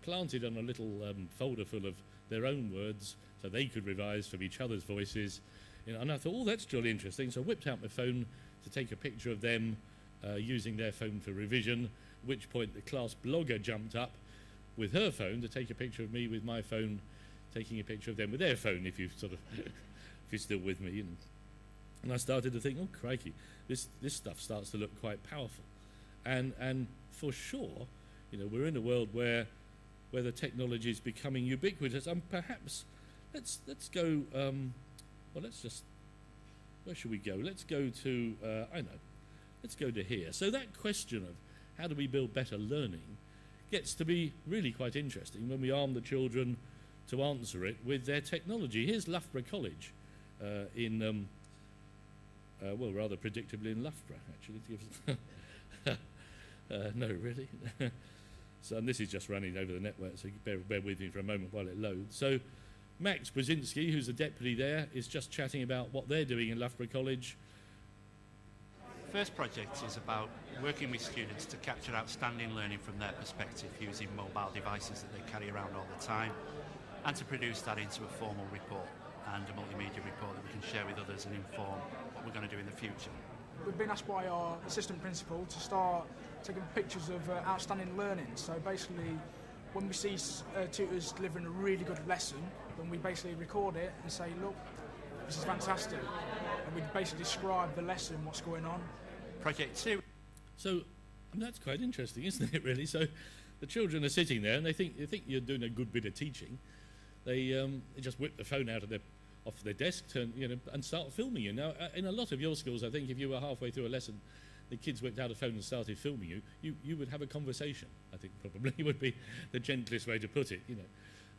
planted on a little folder full of their own words so they could revise from each other's voices. And I thought, oh, that's jolly interesting. So I whipped out my phone to take a picture of them using their phone for revision, at which point the class blogger jumped up with her phone to take a picture of me with my phone, taking a picture of them with their phone, if you're still with me. And I started to think, oh, crikey, this stuff starts to look quite powerful. And for sure, we're in a world where the technology is becoming ubiquitous, and perhaps let's go. Where should we go? Let's go to let's go to here. So that question of how do we build better learning gets to be really quite interesting when we arm the children to answer it with their technology. Here's Loughborough College in well, rather predictably in Loughborough, actually. To give no, really. So, and this is just running over the network, so bear with me for a moment while it loads. So, Max Brzezinski, who's the deputy there, is just chatting about what they're doing in Loughborough College. First project is about working with students to capture outstanding learning from their perspective using mobile devices that they carry around all the time, and to produce that into a formal report and a multimedia report that we can share with others and inform what we're going to do in the future. We've been asked by our assistant principal to start taking pictures of outstanding learning. So basically, when we see tutors delivering a really good lesson, then we basically record it and say, look, this is fantastic. And we basically describe the lesson, what's going on. Project 2. So that's quite interesting, isn't it, really? So the children are sitting there and they think you're doing a good bit of teaching. They just whip the phone out of off their desk, and start filming you. Now, in a lot of your schools, I think if you were halfway through a lesson, the kids whipped out a phone and started filming you would have a conversation. I think probably would be the gentlest way to put it.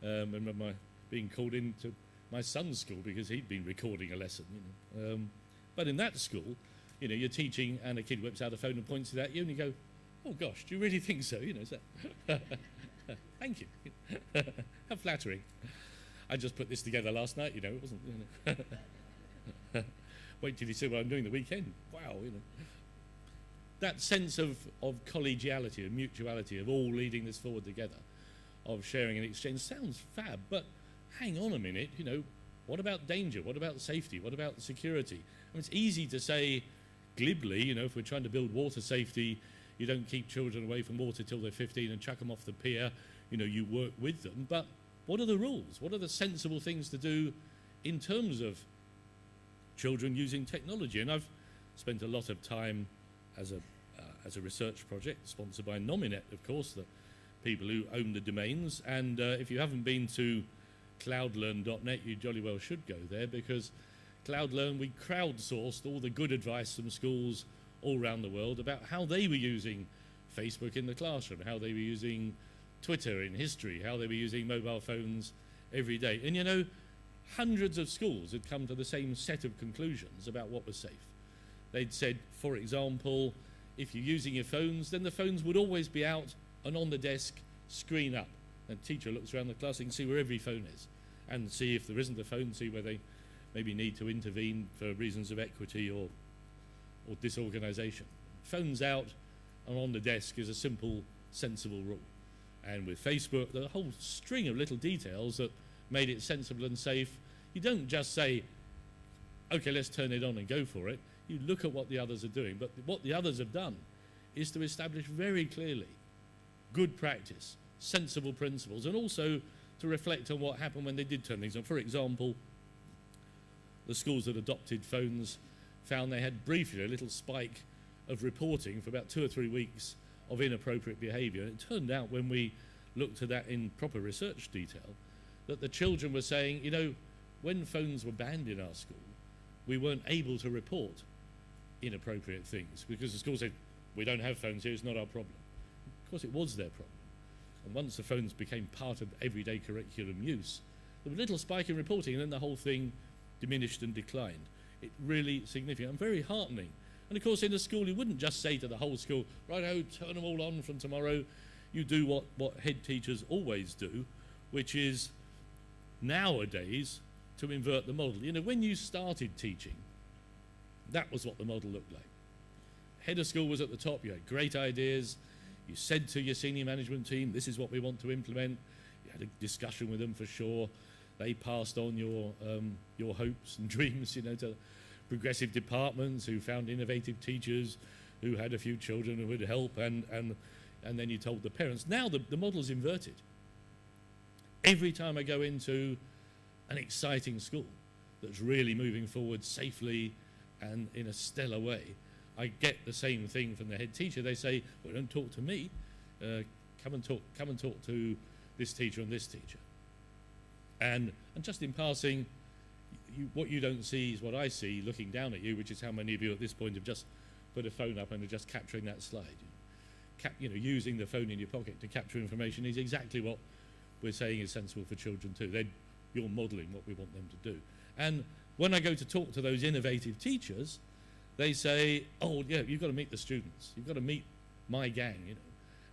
I remember being called into my son's school because he'd been recording a lesson. But in that school, you're teaching and a kid whips out a phone and points it at you, and you go, "Oh gosh, do you really think so?" Thank you. How flattering. I just put this together last night. It wasn't. Wait till you see what I'm doing the weekend. Wow. That sense of collegiality, of mutuality, of all leading this forward together, of sharing and exchange sounds fab, but hang on a minute, what about danger? What about safety? What about security? I mean, it's easy to say glibly, if we're trying to build water safety, you don't keep children away from water till they're 15 and chuck them off the pier, you work with them, but what are the rules? What are the sensible things to do in terms of children using technology? And I've spent a lot of time as a research project sponsored by Nominet, of course, the people who own the domains. And if you haven't been to cloudlearn.net, you jolly well should go there, because Cloudlearn, we crowdsourced all the good advice from schools all around the world about how they were using Facebook in the classroom, how they were using Twitter in history, how they were using mobile phones every day. And hundreds of schools had come to the same set of conclusions about what was safe. They'd said, for example, if you're using your phones, then the phones would always be out and on the desk, screen up. And the teacher looks around the class and can see where every phone is, and see if there isn't a phone, see where they maybe need to intervene for reasons of equity or disorganisation. Phones out and on the desk is a simple, sensible rule. And with Facebook, the whole string of little details that made it sensible and safe. You don't just say, okay, let's turn it on and go for it. You look at what the others are doing. But what the others have done is to establish very clearly good practice, sensible principles, and also to reflect on what happened when they did turn things on. For example, the schools that adopted phones found they had briefly a little spike of reporting for about 2 or 3 weeks of inappropriate behaviour. It turned out, when we looked at that in proper research detail, that the children were saying, when phones were banned in our school, we weren't able to report inappropriate things because the school said, we don't have phones here, it's not our problem. Of course, it was their problem. And once the phones became part of everyday curriculum use, there was a little spike in reporting, and then the whole thing diminished and declined. It really significant and very heartening. And of course, in a school, you wouldn't just say to the whole school, righto, turn them all on from tomorrow. You do what head teachers always do, which is nowadays to invert the model. When you started teaching, that was what the model looked like. Head of school was at the top. You had great ideas. You said to your senior management team, this is what we want to implement. You had a discussion with them for sure. They passed on your hopes and dreams, to progressive departments who found innovative teachers who had a few children who would help, and then you told the parents. Now the model's inverted. Every time I go into an exciting school that's really moving forward safely and in a stellar way, I get the same thing from the head teacher. They say, well, don't talk to me. Come and talk to this teacher and this teacher. And just in passing, what you don't see is what I see looking down at you, which is how many of you at this point have just put a phone up and are just capturing that slide. Using the phone in your pocket to capture information is exactly what we're saying is sensible for children too. You're modelling what we want them to do. And when I go to talk to those innovative teachers, they say, oh yeah, you've got to meet the students, you've got to meet my gang, you know.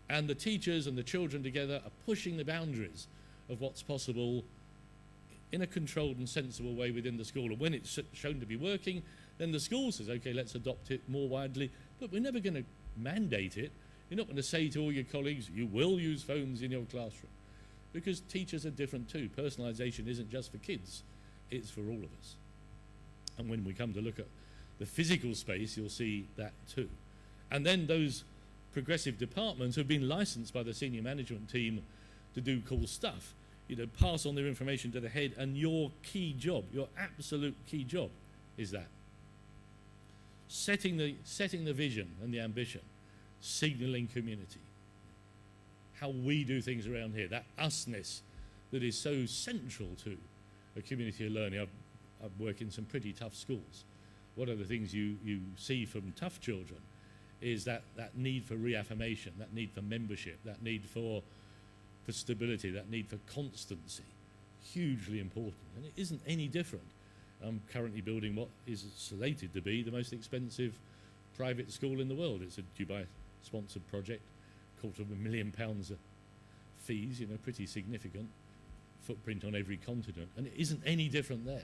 And the teachers and the children together are pushing the boundaries of what's possible in a controlled and sensible way within the school. And when it's shown to be working, then the school says, okay, let's adopt it more widely, but we're never going to mandate it. You're not going to say to all your colleagues, you will use phones in your classroom, because teachers are different too. Personalisation isn't just for kids, it's for all of us. And when we come to look at the physical space, you'll see that too. And then those progressive departments have been licensed by the senior management team to do cool stuff, you know, pass on their information to the head, and your key job, your absolute key job is that. Setting the vision and the ambition, signalling community, how we do things around here, that usness that is so central to a community of learning. I've worked in some pretty tough schools. One of the things you see from tough children is that need for reaffirmation, that need for membership, that need for stability, that need for constancy, hugely important. And it isn't any different. I'm currently building what is slated to be the most expensive private school in the world. It's a Dubai-sponsored project, £250,000 of fees, you know, pretty significant, footprint on every continent, and it isn't any different there.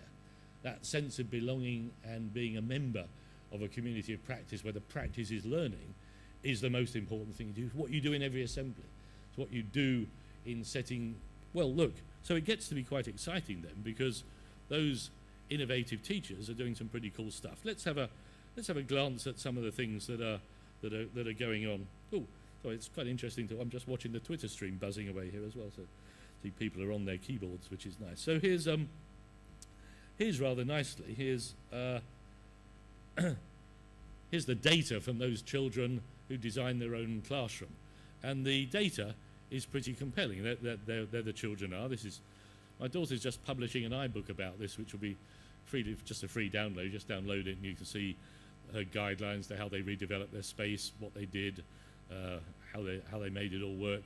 That sense of belonging and being a member of a community of practice where the practice is learning is the most important thing you do. What you do in every assembly. It's what you do in setting, well, look, so it gets to be quite exciting then, because those innovative teachers are doing some pretty cool stuff. Let's have a glance at some of the things that are going on. Oh, so it's quite interesting I'm just watching the Twitter stream buzzing away here as well, so see people are on their keyboards, which is nice. So here's rather nicely, here's the data from those children who designed their own classroom. And the data is pretty compelling. They're the children are. My daughter's just publishing an iBook about this, which will be just a free download. Just download it and you can see her guidelines to how they redeveloped their space, what they did, how they made it all work.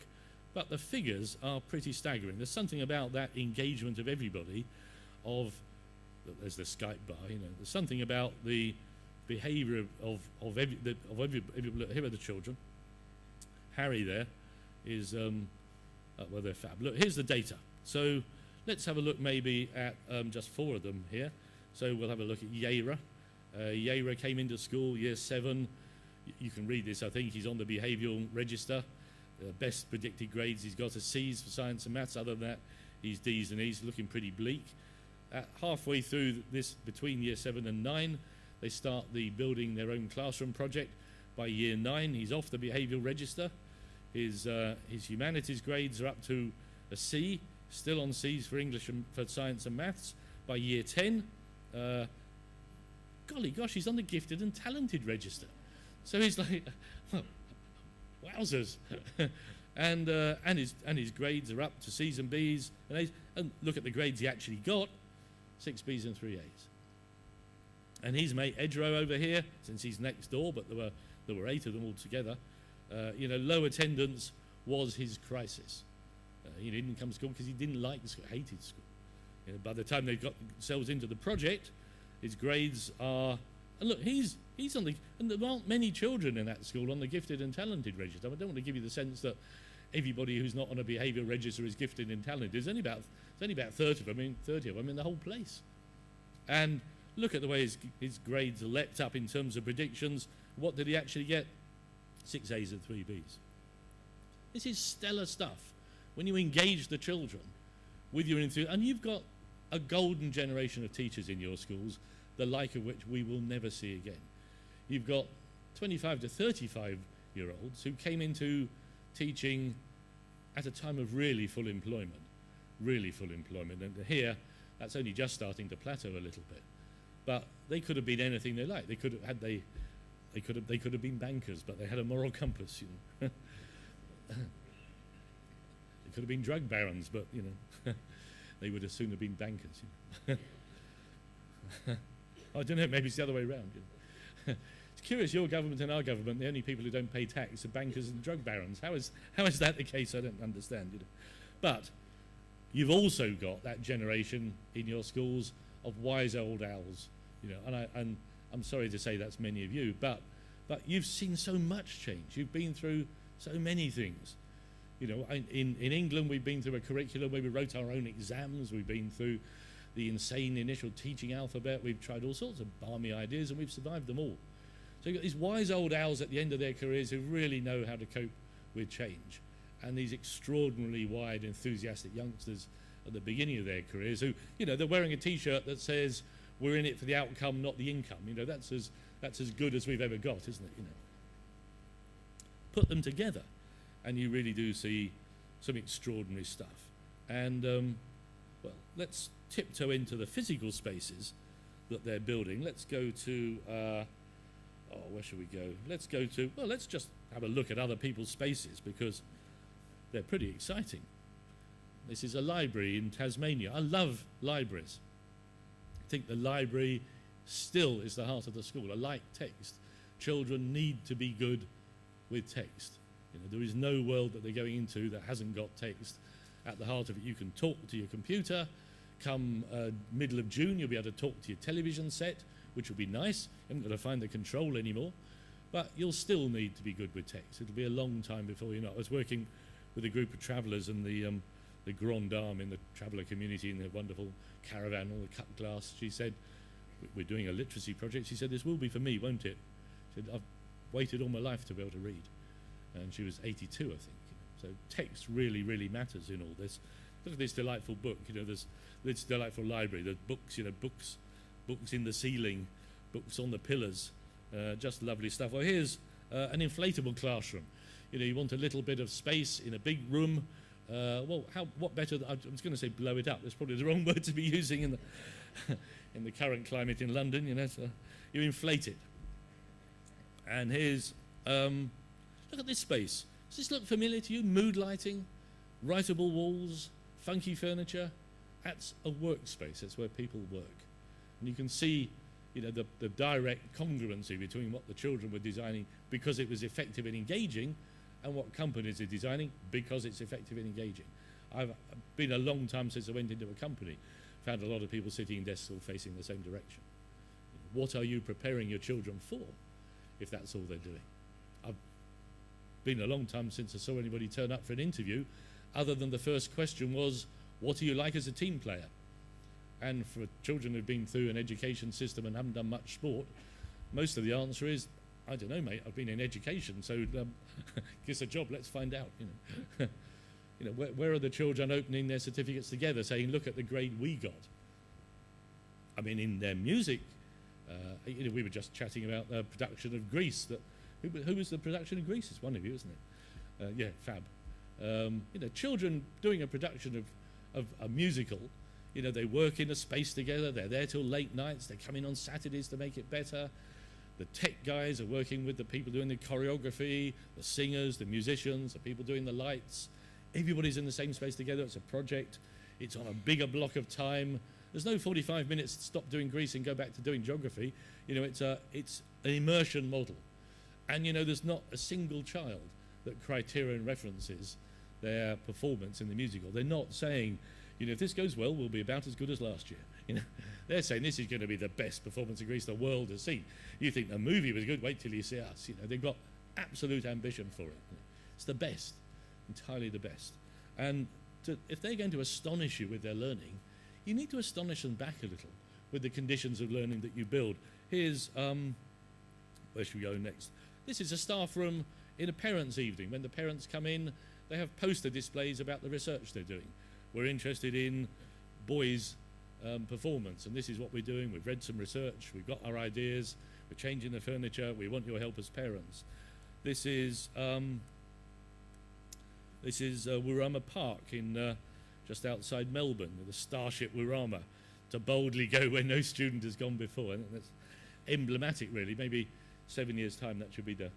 But the figures are pretty staggering. There's something about that engagement of everybody, there's the Skype bar, you know, there's something about the behaviour of every here are the children. Harry there is, well, they're fab. Look, here's the data. So let's have a look maybe at just 4 of them here. So we'll have a look at Yeira. Yeira came into school year 7. You can read this, I think. He's on the behavioural register. Best predicted grades, he's got a C's for science and maths. Other than that, he's D's and E's, looking pretty bleak. Halfway through this, between year 7 and 9, they start building their own classroom project. By year 9, he's off the behavioural register. His humanities grades are up to a C, still on C's for English and for science and maths. By year 10, golly gosh, he's on the gifted and talented register. So he's like, well, wowzers. and his grades are up to C's and B's and A's. And look at the grades he actually got, 6 B's and 3 A's. And his mate Edro over here, since he's next door, but there were 8 of them altogether, you know, low attendance was his crisis. He didn't come to school because he didn't like school, hated school. You know, by the time they got themselves into the project, his grades are, and look, he's on the, and there aren't many children in that school on the gifted and talented register. I don't want to give you the sense that everybody who's not on a behavioural register is gifted and talented. There's only about 30 of them in the whole place. And look at the way his grades leapt up in terms of predictions. What did he actually get? 6 A's and 3 B's. This is stellar stuff. When you engage the children with your enthusiasm, and you've got a golden generation of teachers in your schools, the like of which we will never see again. You've got 25 to 35-year-olds who came into teaching at a time of really full employment. And here, that's only just starting to plateau a little bit. But they could have been anything they liked. They could have been bankers, but they had a moral compass, you know. They could have been drug barons, but, you know, they would as soon have been bankers. You know. I don't know, maybe it's the other way around. You know. It's curious, your government and our government, the only people who don't pay tax are bankers and drug barons. How is that the case? I don't understand. You know. But you've also got that generation in your schools of wise old owls, you know, I'm sorry to say that's many of you, but you've seen so much change. You've been through so many things. You know, in England, we've been through a curriculum where we wrote our own exams. We've been through the insane initial teaching alphabet. We've tried all sorts of balmy ideas, and we've survived them all. So you've got these wise old owls at the end of their careers who really know how to cope with change, and these extraordinarily wide, enthusiastic youngsters at the beginning of their careers who, you know, they're wearing a T-shirt that says, "We're in it for the outcome, not the income." You know, that's as good as we've ever got, isn't it? You know, put them together, and you really do see some extraordinary stuff. And well, let's tiptoe into the physical spaces that they're building. Let's go to where should we go? Let's go to, well, let's just have a look at other people's spaces, because they're pretty exciting. This is a library in Tasmania. I love libraries. I think the library still is the heart of the school. I like text. Children need to be good with text. You know, there is no world that they're going into that hasn't got text at the heart of it. You can talk to your computer. Come middle of June, you'll be able to talk to your television set, which will be nice. You haven't got to find the control anymore. But you'll still need to be good with text. It'll be a long time before you know it. I was working with a group of travellers and the Grand Dame in the traveller community in the wonderful caravan, all the cut glass. She said, "We're doing a literacy project." She said, "This will be for me, won't it?" She said, "I've waited all my life to be able to read." And she was 82, I think. So text really, really matters in all this. Look at this delightful book. You know, there's this delightful library. There's books, you know, books in the ceiling, books on the pillars. Just lovely stuff. Well, here's an inflatable classroom. You know, you want a little bit of space in a big room. Well, what better? I was going to say blow it up. That's probably the wrong word to be using in the in the current climate in London. You know, so you inflate it. And here's look at this space. Does this look familiar to you? Mood lighting, writable walls, funky furniture. That's a workspace. That's where people work. And you can see, you know, the direct congruency between what the children were designing because it was effective and engaging, and what companies are designing because it's effective and engaging. I've been a long time since I went into a company. Found a lot of people sitting in desks all facing the same direction. What are you preparing your children for if that's all they're doing? I've been a long time since I saw anybody turn up for an interview other than the first question was, what are you like as a team player? And for children who've been through an education system and haven't done much sport, most of the answer is, I don't know, mate, I've been in education, so give us a job, let's find out. You know, you know, where are the children opening their certificates together saying, look at the grade we got? I mean, in their music, you know, we were just chatting about the production of Grease. Who was the production of Grease? It's one of you, isn't it? Yeah, fab. You know, children doing a production of a musical, you know, they work in a space together, they're there till late nights, they come in on Saturdays to make it better. The tech guys are working with the people doing the choreography, the singers, the musicians, the people doing the lights. Everybody's in the same space together. It's a project. It's on a bigger block of time. There's no 45 minutes to stop doing Greece and go back to doing geography. You know, it's an immersion model. And, you know, there's not a single child that Criterion references their performance in the musical. They're not saying, you know, if this goes well, we'll be about as good as last year. You know, they're saying this is going to be the best performance of Greece the world has seen. You think the movie was good, wait till you see us. You know, they've got absolute ambition for it. It's the best, entirely the best. And if they're going to astonish you with their learning, you need to astonish them back a little with the conditions of learning that you build. Here's, where should we go next? This is a staff room in a parents' evening. When the parents come in, they have poster displays about the research they're doing. We're interested in boys' performance, and this is what we're doing. We've read some research, we've got our ideas, we're changing the furniture, we want your help as parents. This is Wurama Park in just outside Melbourne, with the Starship Wurama, to boldly go where no student has gone before. And that's emblematic, really. Maybe 7 years' time that should be the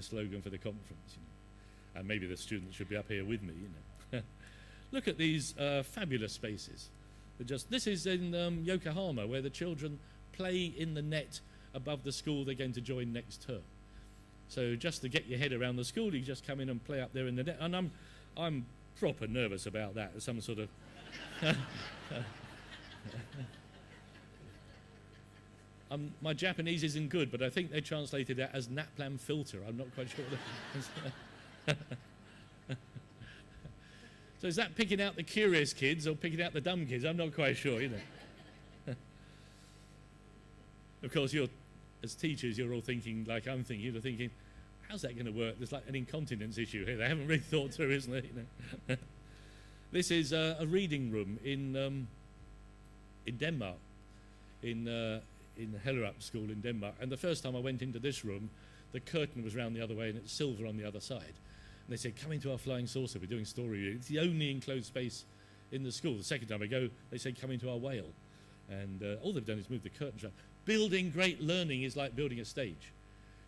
slogan for the conference. You know. And maybe the students should be up here with me. You know. Look at these fabulous spaces. This is in Yokohama, where the children play in the net above the school they're going to join next term. So just to get your head around the school, you just come in and play up there in the net. And I'm proper nervous about that. Some sort of My Japanese isn't good, but I think they translated that as Naplan filter. I'm not quite sure what that is. So is that picking out the curious kids or picking out the dumb kids? I'm not quite sure, you know. Of course, as teachers, you're all thinking, like I'm thinking, you're thinking, how's that going to work? There's like an incontinence issue here. They haven't really thought through, isn't it? You know? This is a reading room in Denmark, in Hellerup School in Denmark. And the first time I went into this room, the curtain was round the other way and it's silver on the other side. And they said, come into our flying saucer, we're doing story reading. It's the only enclosed space in the school. The second time I go, they said, come into our whale. And all they've done is move the curtains around. Building great learning is like building a stage.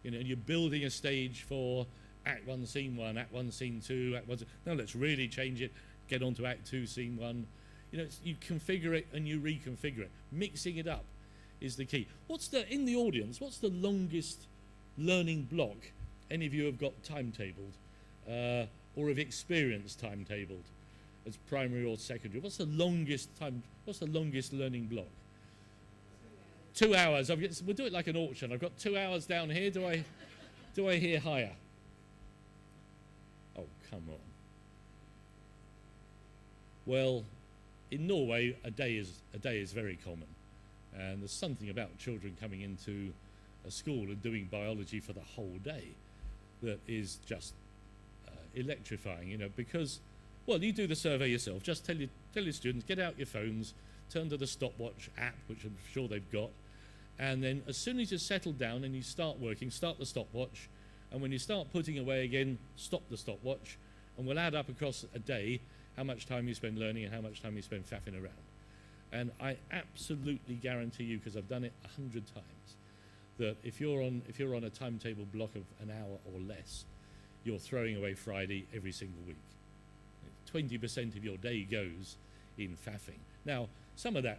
You know, and you're building a stage for Act 1, Scene 1, Act 1, Scene 2, Act 1, now let's really change it, get on to Act 2, Scene 1. You know, you configure it and you reconfigure it. Mixing it up is the key. In the audience, what's the longest learning block any of you have got timetabled or have experienced timetabled as primary or secondary? What's the longest learning block? 2 hours. We'll do it like an auction. I've got 2 hours down here. Do I hear higher? Oh, come on. Well, in Norway, a day is very common. And there's something about children coming into a school and doing biology for the whole day that is just electrifying, you know, because, well, you do the survey yourself. Just tell your students, get out your phones, turn to the stopwatch app, which I'm sure they've got, and then as soon as you settle down and you start working, start the stopwatch, and when you start putting away again, stop the stopwatch, and we'll add up across a day how much time you spend learning and how much time you spend faffing around. And I absolutely guarantee you, because I've done it 100 times, that if you're on a timetable block of an hour or less, you're throwing away Friday every single week. 20% of your day goes in faffing. Now, some of that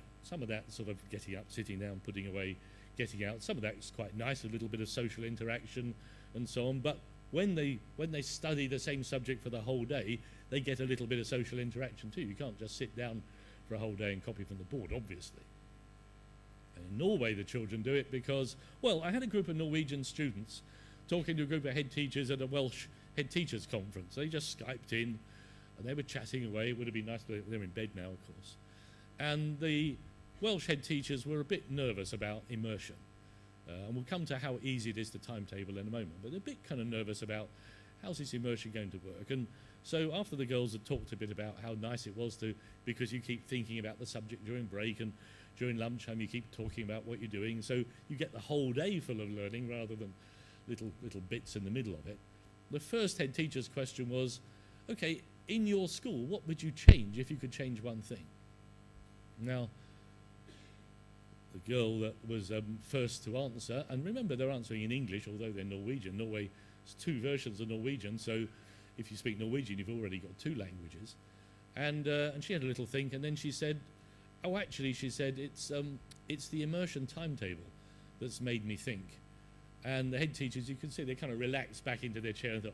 sort of getting up, sitting down, putting away, getting out, some of that's quite nice, a little bit of social interaction and so on, but when they study the same subject for the whole day, they get a little bit of social interaction too. You can't just sit down for a whole day and copy from the board, obviously. And in Norway, the children do it because, well, I had a group of Norwegian students talking to a group of head teachers at a Welsh head teachers conference. They just Skyped in and they were chatting away. It would have been nice, but they're in bed now, of course. And the Welsh head teachers were a bit nervous about immersion. And we'll come to how easy it is to timetable in a moment, but they're a bit kind of nervous about how's this immersion going to work. And so after the girls had talked a bit about how nice it was to, because you keep thinking about the subject during break and during lunchtime you keep talking about what you're doing, so you get the whole day full of learning rather than little bits in the middle of it. The first head teacher's question was, okay, in your school, what would you change if you could change one thing? Now, the girl that was first to answer, and remember they're answering in English, although they're Norwegian. Norway has two versions of Norwegian, so if you speak Norwegian, you've already got two languages. And she had a little think, and then she said, oh, actually, she said, it's the immersion timetable that's made me think. And the head teachers, you can see, they kind of relaxed back into their chair and thought,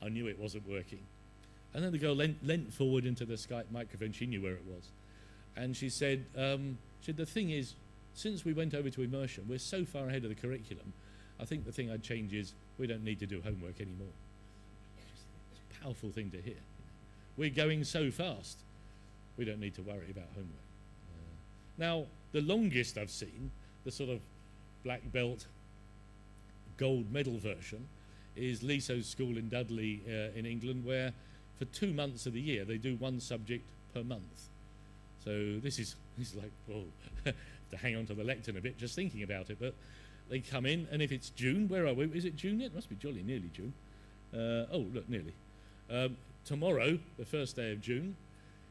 I knew it wasn't working. And then the girl leant forward into the Skype microphone. She knew where it was. And she said, the thing is, since we went over to immersion, we're so far ahead of the curriculum, I think the thing I'd change is we don't need to do homework anymore. It's a powerful thing to hear. We're going so fast, we don't need to worry about homework. Now, the longest I've seen, the sort of black belt, gold medal version, is Liso's school in Dudley in England, where for 2 months of the year they do one subject per month. So this is like, whoa, to hang on to the lectern a bit just thinking about it, but they come in, and if it's June, where are we? Is it June yet? It must be jolly nearly June. Oh, look, nearly. Tomorrow, the first day of June,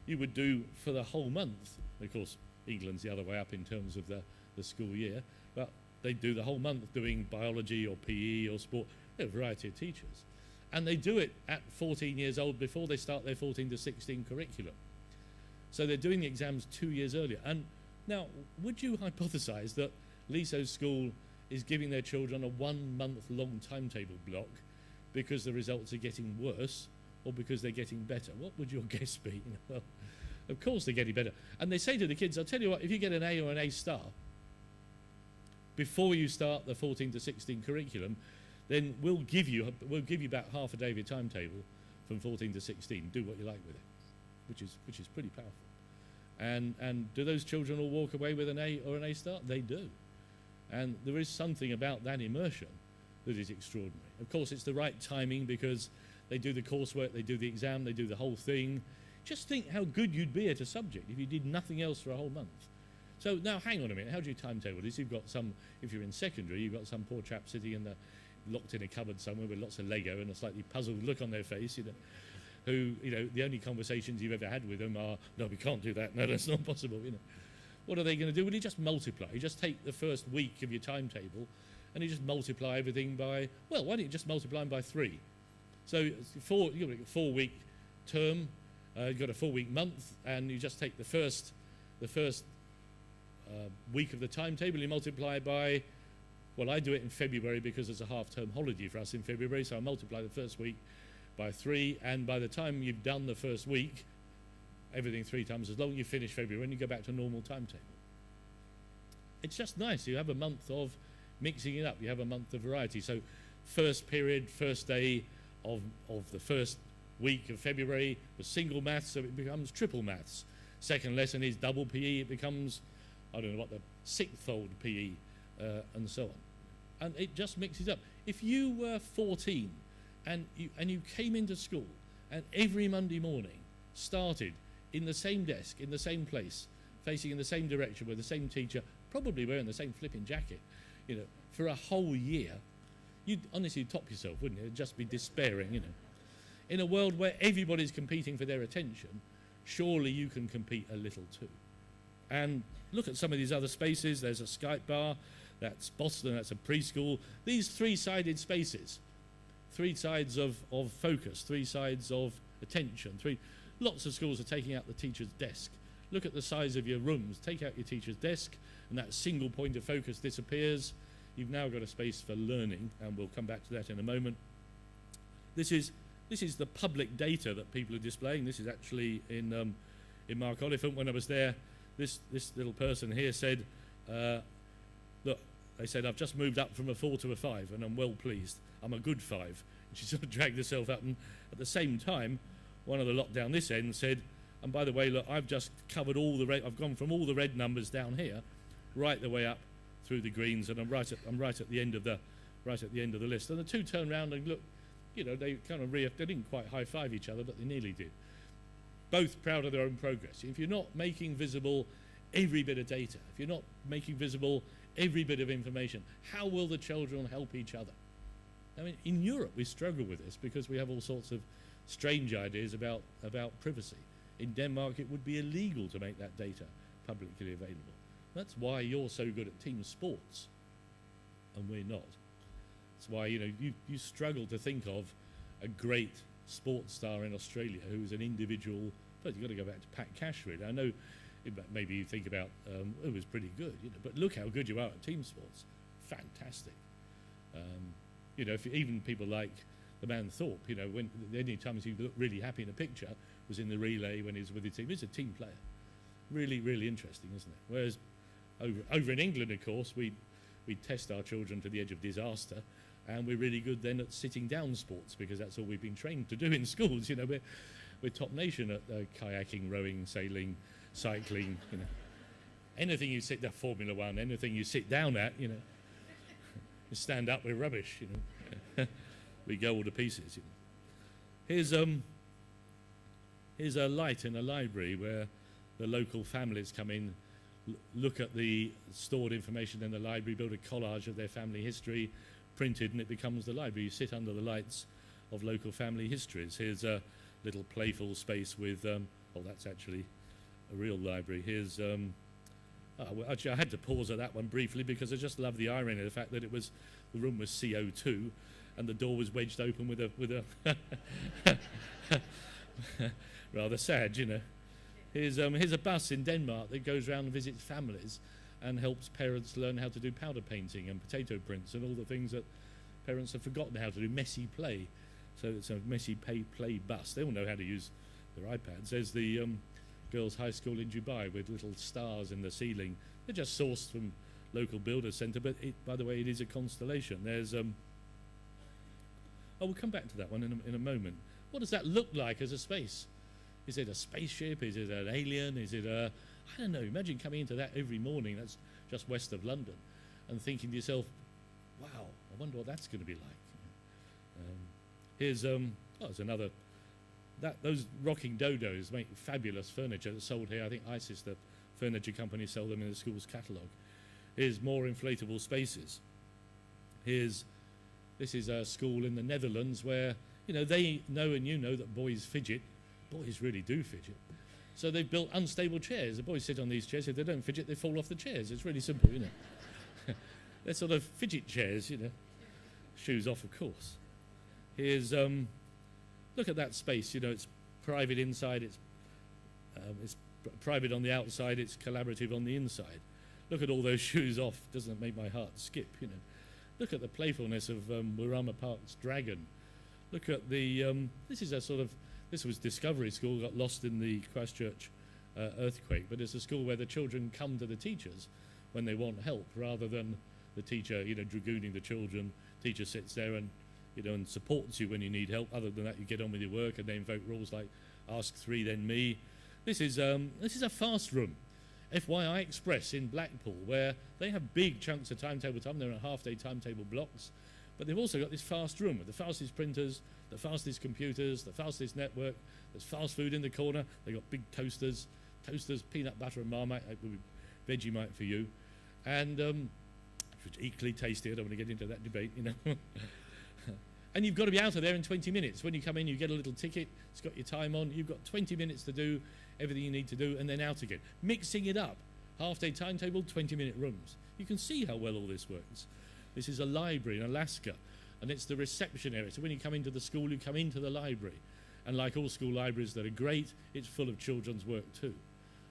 you would do for the whole month. Of course, England's the other way up in terms of the school year, but they do the whole month doing biology or PE or sport. There are a variety of teachers. And they do it at 14 years old before they start their 14 to 16 curriculum. So they're doing the exams 2 years earlier. And now, would you hypothesize that Liso's school is giving their children a 1 month long timetable block because the results are getting worse or because they're getting better? What would your guess be? Well, of course they're getting better. And they say to the kids, I'll tell you what, if you get an A or an A star, before you start the 14 to 16 curriculum, then we'll give you about half a day of your timetable from 14 to 16. Do what you like with it, which is pretty powerful. And do those children all walk away with an A or an A star? They do. And there is something about that immersion that is extraordinary. Of course, it's the right timing because they do the coursework, they do the exam, they do the whole thing. Just think how good you'd be at a subject if you did nothing else for a whole month. So now, hang on a minute, how do you timetable this? You've got some, if you're in secondary, you've got some poor chap sitting locked in a cupboard somewhere with lots of Lego and a slightly puzzled look on their face, who, the only conversations you've ever had with them are, no, we can't do that, no, that's not possible, What are they going to do? Well, you just multiply. You just take the first week of your timetable and you just multiply everything by, well, why don't you just multiply them by 3? So you've got a 4-week term, you've got a 4-week month, and you just take the first week of the timetable, you multiply by, well, I do it in February because there's a half-term holiday for us in February, so I multiply the first week by 3, and by the time you've done the first week, everything 3 times as long, you finish February and you go back to normal timetable. It's just nice. You have a month of mixing it up. You have a month of variety. So first period, first day of the first week of February was single maths, so it becomes triple maths. Second lesson is double PE. It becomes, I don't know what, the 6th-fold PE, and so on. And it just mixes up. If you were 14 and you came into school and every Monday morning started in the same desk, in the same place, facing in the same direction with the same teacher, probably wearing the same flipping jacket, for a whole year, you'd honestly top yourself, wouldn't you? It'd just be despairing, In a world where everybody's competing for their attention, surely you can compete a little too. And look at some of these other spaces. There's a Skype bar, that's Boston, that's a preschool. These 3-sided spaces, 3 sides of focus, 3 sides of attention. Lots of schools are taking out the teacher's desk. Look at the size of your rooms. Take out your teacher's desk, and that single point of focus disappears. You've now got a space for learning, and we'll come back to that in a moment. This is the public data that people are displaying. This is actually in Mark Oliphant. When I was there, this little person here said, look, they said, I've just moved up from a 4 to a 5, and I'm well pleased. I'm a good 5. And she sort of dragged herself up, and at the same time, one of the lot down this end said, and by the way, look, I've just covered all the red, I've gone from all the red numbers down here, right the way up through the greens, and I'm right at the end of the list. And the two turned around and looked, they kind of they didn't quite high-five each other, but they nearly did. Both proud of their own progress. If you're not making visible every bit of data, if you're not making visible every bit of information, how will the children help each other? I mean, in Europe, we struggle with this because we have all sorts of strange ideas about privacy. In Denmark, it would be illegal to make that data publicly available. That's why you're so good at team sports, and we're not. That's why, you struggle to think of a great sports star in Australia who's an individual, but you've got to go back to Pat Cash, really. I know maybe you think about, it was pretty good, but look how good you are at team sports. Fantastic. If even people like the man Thorpe, when the only times he looked really happy in a picture was in the relay when he was with his team. He's a team player. Really, really interesting, isn't it? Whereas over in England, of course, we test our children to the edge of disaster, and we're really good then at sitting down sports because that's all we've been trained to do in schools. We're top nation at kayaking, rowing, sailing, cycling. Anything you sit down, Formula One, anything you sit down at, you stand up, we're rubbish. We go all to pieces. Here's a light in a library where the local families come in, look at the stored information in the library, build a collage of their family history, printed, and it becomes the library. You sit under the lights of local family histories. Here's a little playful space with, that's actually a real library. Here's, actually I had to pause at that one briefly because I just love the irony of the fact that the room was CO2 and the door was wedged open with a rather sad, Here's a bus in Denmark that goes around and visits families and helps parents learn how to do powder painting and potato prints and all the things that parents have forgotten how to do, messy play. So it's a messy play bus. They all know how to use their iPads. There's the girls' high school in Dubai with little stars in the ceiling. They're just sourced from local builder centre, but by the way, it is a constellation. There's we'll come back to that one in a moment. What does that look like as a space? Is it a spaceship? Is it an alien? Is it I don't know. Imagine coming into that every morning. That's just west of London, and thinking to yourself, "Wow, I wonder what that's going to be like." Here's there's another. Those rocking dodos make fabulous furniture that's sold here. I think ISIS, the furniture company, sell them in the school's catalogue. Here's more inflatable spaces. This is a school in the Netherlands where, they know and you know that boys fidget. Boys really do fidget. So they've built unstable chairs. The boys sit on these chairs. If they don't fidget, they fall off the chairs. It's really simple, They're sort of fidget chairs, Shoes off, of course. Here's, look at that space. It's private inside. It's private on the outside. It's collaborative on the inside. Look at all those shoes off. Doesn't it make my heart skip, Look at the playfulness of Warama Park's dragon. Look at the, this was Discovery School, got lost in the Christchurch earthquake, but it's a school where the children come to the teachers when they want help, rather than the teacher, dragooning the children. Teacher sits there and, and supports you when you need help. Other than that, you get on with your work, and they invoke rules like ask three, then me. This is a fast room. FYI Express in Blackpool, where they have big chunks of timetable time. They're in half-day timetable blocks, but they've also got this fast room with the fastest printers, the fastest computers, the fastest network. There's fast food in the corner. They've got big toasters, peanut butter and Marmite, Vegemite for you, and which is equally tasty. I don't want to get into that debate, And you've got to be out of there in 20 minutes. When you come in, you get a little ticket. It's got your time on. You've got 20 minutes to do everything you need to do, and then out again. Mixing it up. Half-day timetable, 20-minute rooms. You can see how well all this works. This is a library in Alaska, and it's the reception area. So when you come into the school, you come into the library. And like all school libraries that are great, it's full of children's work too.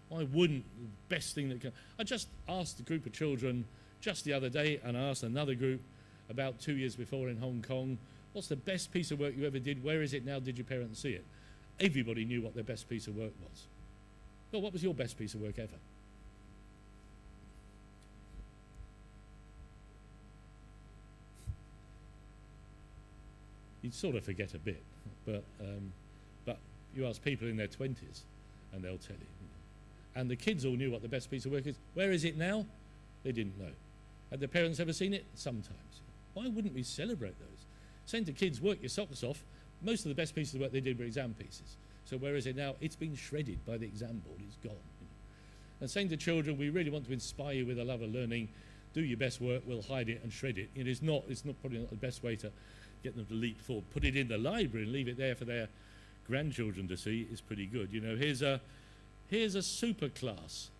Why wouldn't the best thing that can... I just asked a group of children just the other day, and I asked another group about 2 years before in Hong Kong, what's the best piece of work you ever did? Where is it now? Did your parents see it? Everybody knew what their best piece of work was. Well, what was your best piece of work ever? You'd sort of forget a bit, but you ask people in their 20s, and they'll tell you. And the kids all knew what the best piece of work is. Where is it now? They didn't know. Had their parents ever seen it? Sometimes. Why wouldn't we celebrate those? Saying to kids, work your socks off, most of the best pieces of work they did were exam pieces. So where is it now? It's been shredded by the exam board. It's gone. And saying to children, we really want to inspire you with a love of learning. Do your best work. We'll hide it and shred it. It's probably not the best way to get them to leap forward. Put it in the library and leave it there for their grandchildren to see is pretty good. Here's a super class.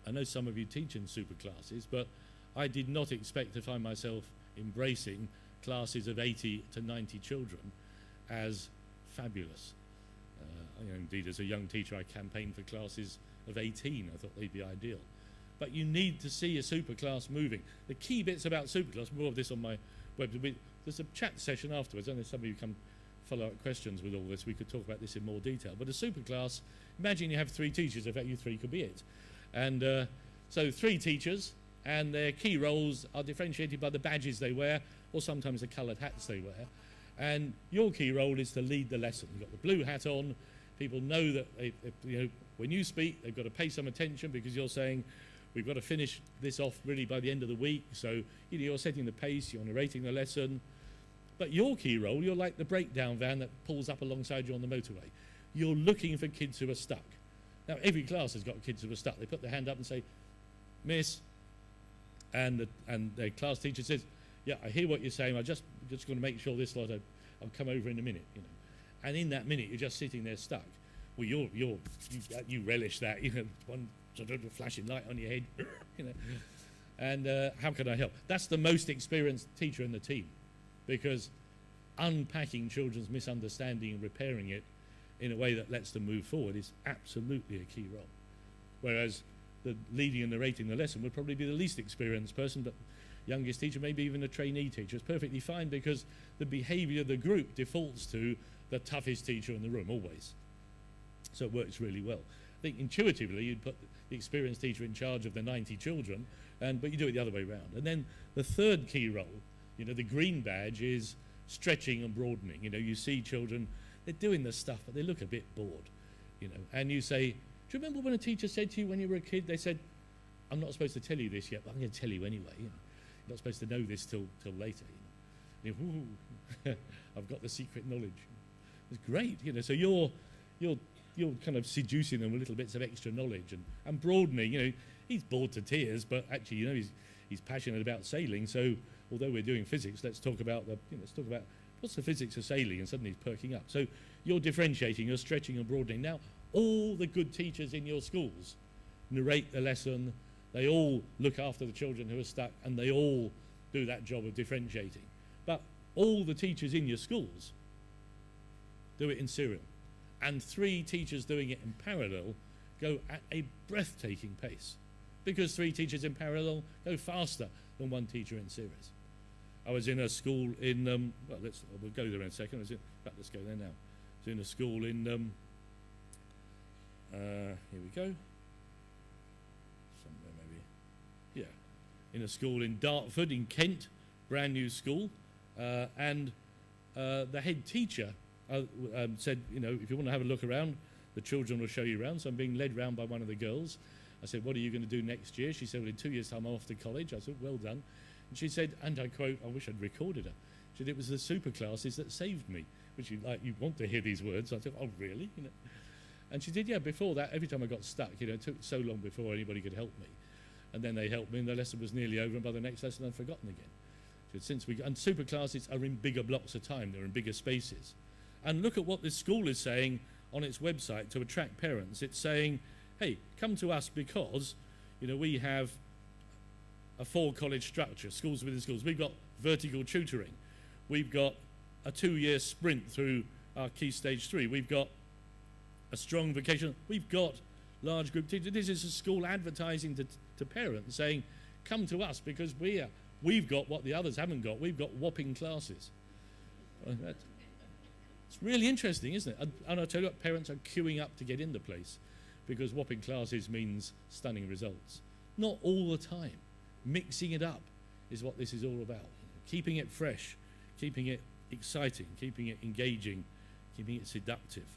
I know some of you teach in super classes, but I did not expect to find myself embracing classes of 80 to 90 children as fabulous. Indeed, as a young teacher, I campaigned for classes of 18. I thought they'd be ideal. But you need to see a super class moving. The key bits about super class, more of this on my web. There's a chat session afterwards. I know some of you come follow up questions with all this. We could talk about this in more detail. But a super class, imagine you have 3 teachers. In fact, you 3 could be it. And so 3 teachers, and their key roles are differentiated by the badges they wear, or sometimes the coloured hats they wear. And your key role is to lead the lesson. You've got the blue hat on. People know that when you speak, they've got to pay some attention because you're saying, we've got to finish this off really by the end of the week. So you're setting the pace, you're narrating the lesson. But your key role, you're like the breakdown van that pulls up alongside you on the motorway. You're looking for kids who are stuck. Now, every class has got kids who are stuck. They put their hand up and say, Miss, and their class teacher says, yeah, I hear what you're saying. I'm just going to make sure this lot, I'll come over in a minute, And in that minute, you're just sitting there stuck. Well, you relish that, one sort of flashing light on your head, And how can I help? That's the most experienced teacher in the team, because unpacking children's misunderstanding and repairing it in a way that lets them move forward is absolutely a key role. Whereas the leading and narrating the lesson would probably be the least experienced person, but youngest teacher, maybe even a trainee teacher. It's perfectly fine because the behaviour of the group defaults to the toughest teacher in the room, always. So it works really well. I think intuitively you'd put the experienced teacher in charge of the 90 children but you do it the other way around. And then the third key role, the green badge, is stretching and broadening. You see children, they're doing this stuff, but they look a bit bored, and you say, do you remember when a teacher said to you when you were a kid, they said, I'm not supposed to tell you this yet, but I'm going to tell you anyway. You're not supposed to know this till later. I've got the secret knowledge. It's great, so you're kind of seducing them with little bits of extra knowledge and broadening. He's bored to tears, but actually, he's passionate about sailing. So although we're doing physics, let's talk about what's the physics of sailing, and suddenly he's perking up. So you're differentiating, you're stretching and broadening. Now, all the good teachers in your schools narrate the lesson. They all look after the children who are stuck, and they all do that job of differentiating. But all the teachers in your schools do it in serial. And 3 teachers doing it in parallel go at a breathtaking pace, because 3 teachers in parallel go faster than 1 teacher in series. I was in a school in, we'll go there in a second. Let's go there now. I was in a school in, here we go. Somewhere maybe. Yeah. In a school in Dartford in Kent, brand new school. And the head teacher said, if you want to have a look around, the children will show you around. So I'm being led round by one of the girls. I said, what are you going to do next year? She said, well, in 2 years' time I'm off to college. I said, well done. And she said, and I quote, I wish I'd recorded her. She said, it was the super classes that saved me. Which you want to hear these words. I said, oh, really? And she did, yeah, before that, every time I got stuck, it took so long before anybody could help me. And then they helped me, and the lesson was nearly over, and by the next lesson I'd forgotten again. She said, and super classes are in bigger blocks of time. They're in bigger spaces. And look at what this school is saying on its website to attract parents. It's saying, hey, come to us because, we have a 4-college structure, schools within schools. We've got vertical tutoring. We've got a 2-year sprint through our Key Stage 3. We've got a strong vocation. We've got large group teachers. This is a school advertising to parents saying, come to us because we've got what the others haven't got. We've got whopping classes. It's really interesting, isn't it? And I tell you what, parents are queuing up to get in the place because whopping classes means stunning results. Not all the time. Mixing it up is what this is all about. Keeping it fresh, keeping it exciting, keeping it engaging, keeping it seductive.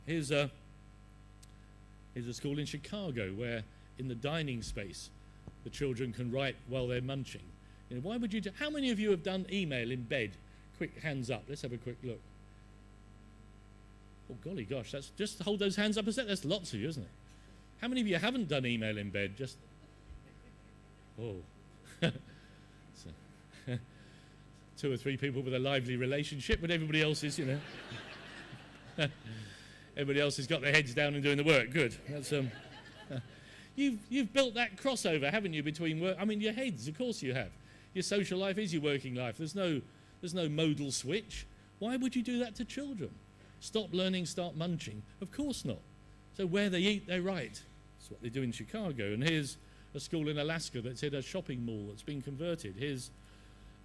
Here's a school in Chicago where in the dining space the children can write while they're munching. Why would you do? How many of you have done email in bed? Quick hands up. Let's have a quick look. Oh golly gosh, that's just hold those hands up a sec. That's lots of you, isn't it? How many of you haven't done email in bed? Just so, 2 or 3 people with a lively relationship, but everybody else is, everybody else has got their heads down and doing the work. Good. That's you've built that crossover, haven't you, between work? I mean, your heads, of course you have. Your social life is your working life. There's no modal switch. Why would you do that to children? Stop learning, start munching. Of course not. So where they eat, they write. That's what they do in Chicago. And here's a school in Alaska that's in a shopping mall that's been converted. Here's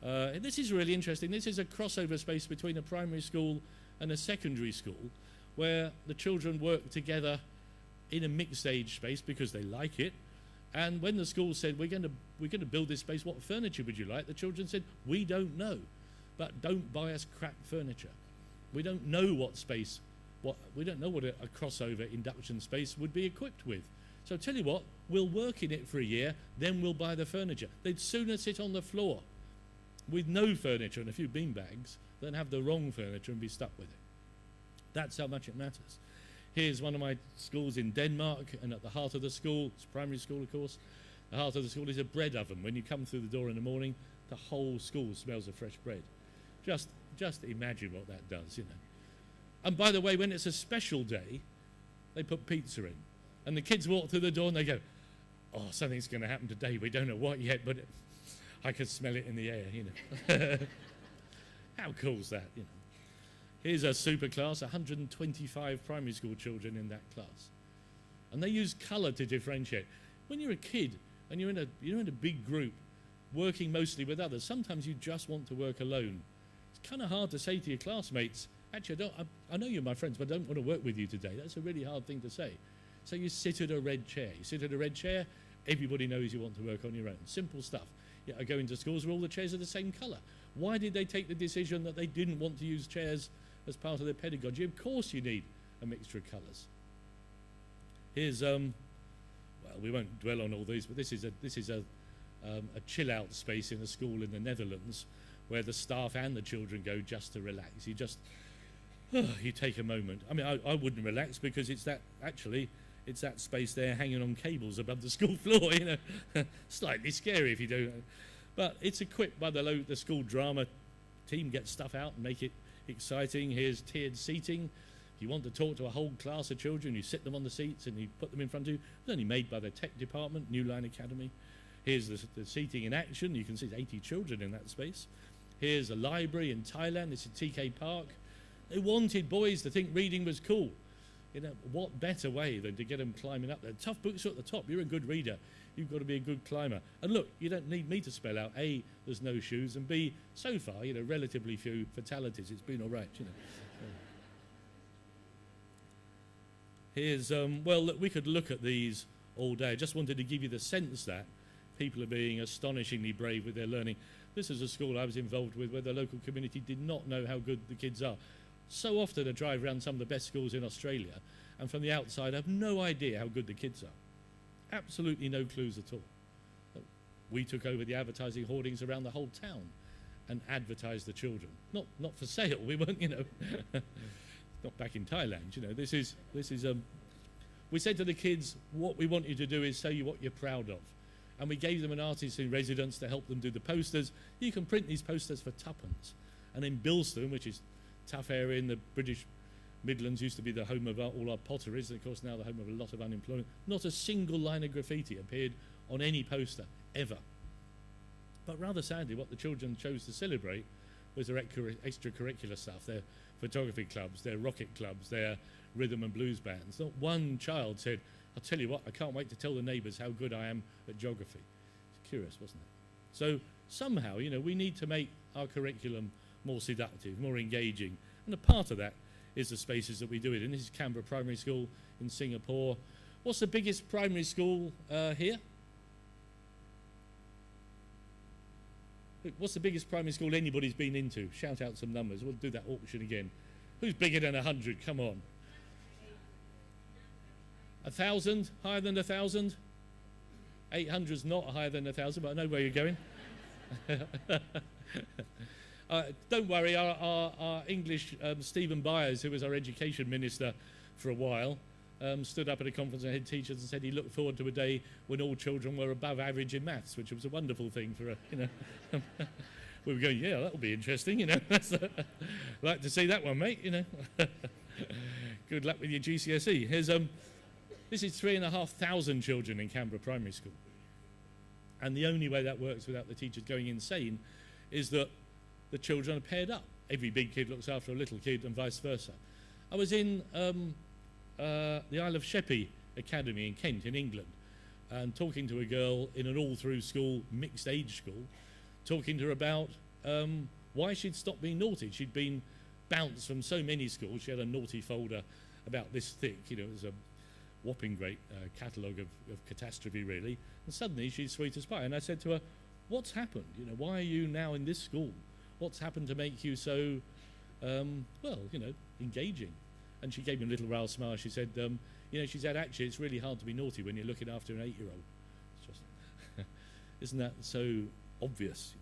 this is really interesting. This is a crossover space between a primary school and a secondary school where the children work together in a mixed age space because they like it. And when the school said, we're going to build this space, what furniture would you like? The children said, we don't know, but don't buy us crap furniture. We don't know we don't know what a crossover induction space would be equipped with. So tell you what, we'll work in it for a year, then we'll buy the furniture. They'd sooner sit on the floor with no furniture and a few beanbags than have the wrong furniture and be stuck with it. That's how much it matters. Here's one of my schools in Denmark, and at the heart of the school, it's primary school of course, the heart of the school is a bread oven. When you come through the door in the morning, the whole school smells of fresh bread. Just imagine what that does, And by the way, when it's a special day, they put pizza in. And the kids walk through the door and they go, oh, something's going to happen today. We don't know what yet, but I can smell it in the air, How cool's that, Here's a super class, 125 primary school children in that class. And they use colour to differentiate. When you're a kid and you're in a big group, working mostly with others, sometimes you just want to work alone. It's kind of hard to say to your classmates, actually, I know you're my friends, but I don't want to work with you today. That's a really hard thing to say. So you sit at a red chair. You sit at a red chair, Everybody knows you want to work on your own. Simple stuff. Yeah, I go into schools where all the chairs are the same colour. Why did they take the decision that they didn't want to use chairs as part of their pedagogy? Of course you need a mixture of colours. Here's, well, we won't dwell on all these, but this is a chill-out space in a school in the Netherlands where the staff and the children go just to relax. You just, you take a moment. I mean, I wouldn't relax because it's that space there hanging on cables above the school floor, you know. Slightly scary if you do. But it's equipped by the school drama team, get stuff out and make it exciting. Here's tiered seating. If you want to talk to a whole class of children, you sit them on the seats and you put them in front of you. It's only made by the tech department, New Line Academy. Here's the seating in action. You can see 80 children in that space. Here's a library in Thailand. This is TK Park. They wanted boys to think reading was cool. You know, what better way than to get them climbing up there? Tough books are at the top. You're a good reader. You've got to be a good climber. And look, you don't need me to spell out A, there's no shoes, and B, so far, you know, relatively few fatalities. It's been all right, you know. Here's, well, look, we could look at these all day. I just wanted to give you the sense that people are being astonishingly brave with their learning. This is a school I was involved with where the local community did not know how good the kids are. So often I drive around some of the best schools in Australia, and from the outside I have no idea how good the kids are. Absolutely no clues at all. We took over the advertising hoardings around the whole town and advertised the children. Not for sale, we weren't, you know, not back in Thailand, you know. This is we said to the kids, what we want you to do is show you what you're proud of. And we gave them an artist in residence to help them do the posters. You can print these posters for tuppence. And in Bilston, which is a tough area in the British Midlands, used to be the home of all our potteries, and of course now the home of a lot of unemployment. Not a single line of graffiti appeared on any poster, ever. But rather sadly, what the children chose to celebrate was their extracurricular stuff, their photography clubs, their rocket clubs, their rhythm and blues bands. Not one child said, I'll tell you what, I can't wait to tell the neighbours how good I am at geography. It's curious, wasn't it? So somehow, you know, we need to make our curriculum more seductive, more engaging. And a part of that is the spaces that we do it in. This is Canberra Primary School in Singapore. What's the biggest primary school here? What's the biggest primary school anybody's been into? Shout out some numbers. We'll do that auction again. Who's bigger than 100? Come on. 1,000? Higher than 1,000? 800's not higher than 1,000, but I know where you're going. Don't worry, our English Stephen Byers, who was our education minister for a while, stood up at a conference of head teachers and said he looked forward to a day when all children were above average in maths, which was a wonderful thing for a, you know. We were going, yeah, that'll be interesting, you know. Like to see that one, mate, you know. Good luck with your GCSE. Here's this is 3,500 children in Canberra Primary School. And the only way that works without the teachers going insane is that the children are paired up. Every big kid looks after a little kid and vice versa. I was in the Isle of Sheppey Academy in Kent, in England, and talking to a girl in an all-through school, mixed age school, talking to her about why she'd stopped being naughty. She'd been bounced from so many schools. She had a naughty folder about this thick, you know, it was a whopping great catalogue of catastrophe, really. And suddenly she's sweet as pie. And I said to her, what's happened? You know, why are you now in this school? What's happened to make you so, well, you know, engaging? And she gave me a little round smile. She said, you know, she said, actually, it's really hard to be naughty when you're looking after an 8-year-old. It's just, isn't that so obvious?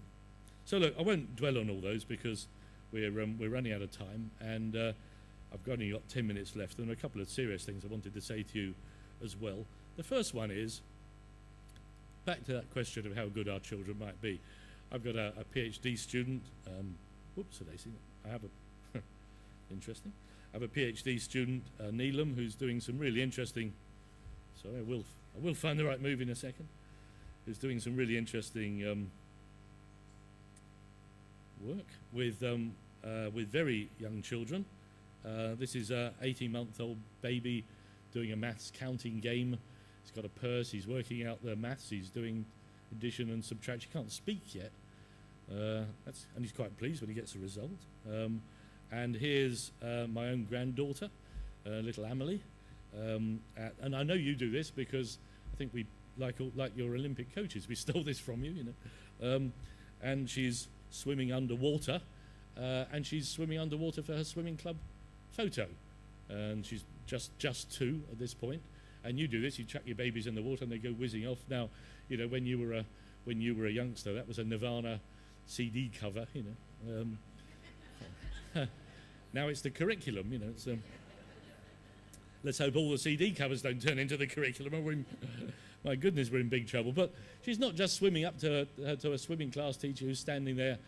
So look, I won't dwell on all those because we're running out of time, and I've only got 10 minutes left, and a couple of serious things I wanted to say to you as well. The first one is, back to that question of how good our children might be. I've got a PhD student, whoops, did I see that? I have a, interesting. I have a PhD student, Neelam, who's doing some really interesting, sorry, I will find the right move in a second, who's doing some really interesting work with very young children. This is an 18-month-old baby doing a maths counting game. He's got a purse, he's working out the maths, he's doing addition and subtraction. He can't speak yet, and he's quite pleased when he gets a result. And here's my own granddaughter, little Amelie. And I know you do this because I think we like your Olympic coaches. We stole this from you, and she's swimming underwater, and she's swimming underwater for her swimming club photo, and she's just 2 at this point. And you do this, you chuck your babies in the water and they go whizzing off. Now, when you were a youngster, that was a Nirvana CD cover, Now it's the curriculum, It's, let's hope all the CD covers don't turn into the curriculum. My goodness, we're in big trouble. But she's not just swimming up to a swimming class teacher who's standing there,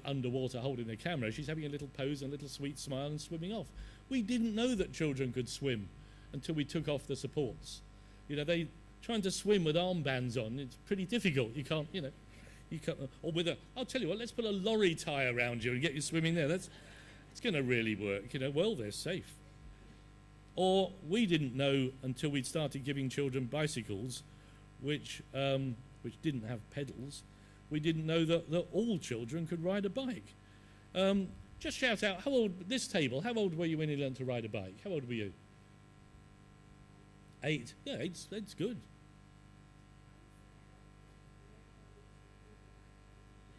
underwater holding the camera. She's having a little pose and a little sweet smile and swimming off. We didn't know that children could swim until we took off the supports. They trying to swim with armbands on. It's pretty difficult. You can't, you can't. Or with I'll tell you what. Let's put a lorry tie around you and get you swimming there. It's going to really work. Well, they're safe. Or we didn't know until we'd started giving children bicycles, which didn't have pedals. We didn't know that all children could ride a bike. Just shout out, how old were you when you learned to ride a bike? How old were you? 8. Yeah, eight's good.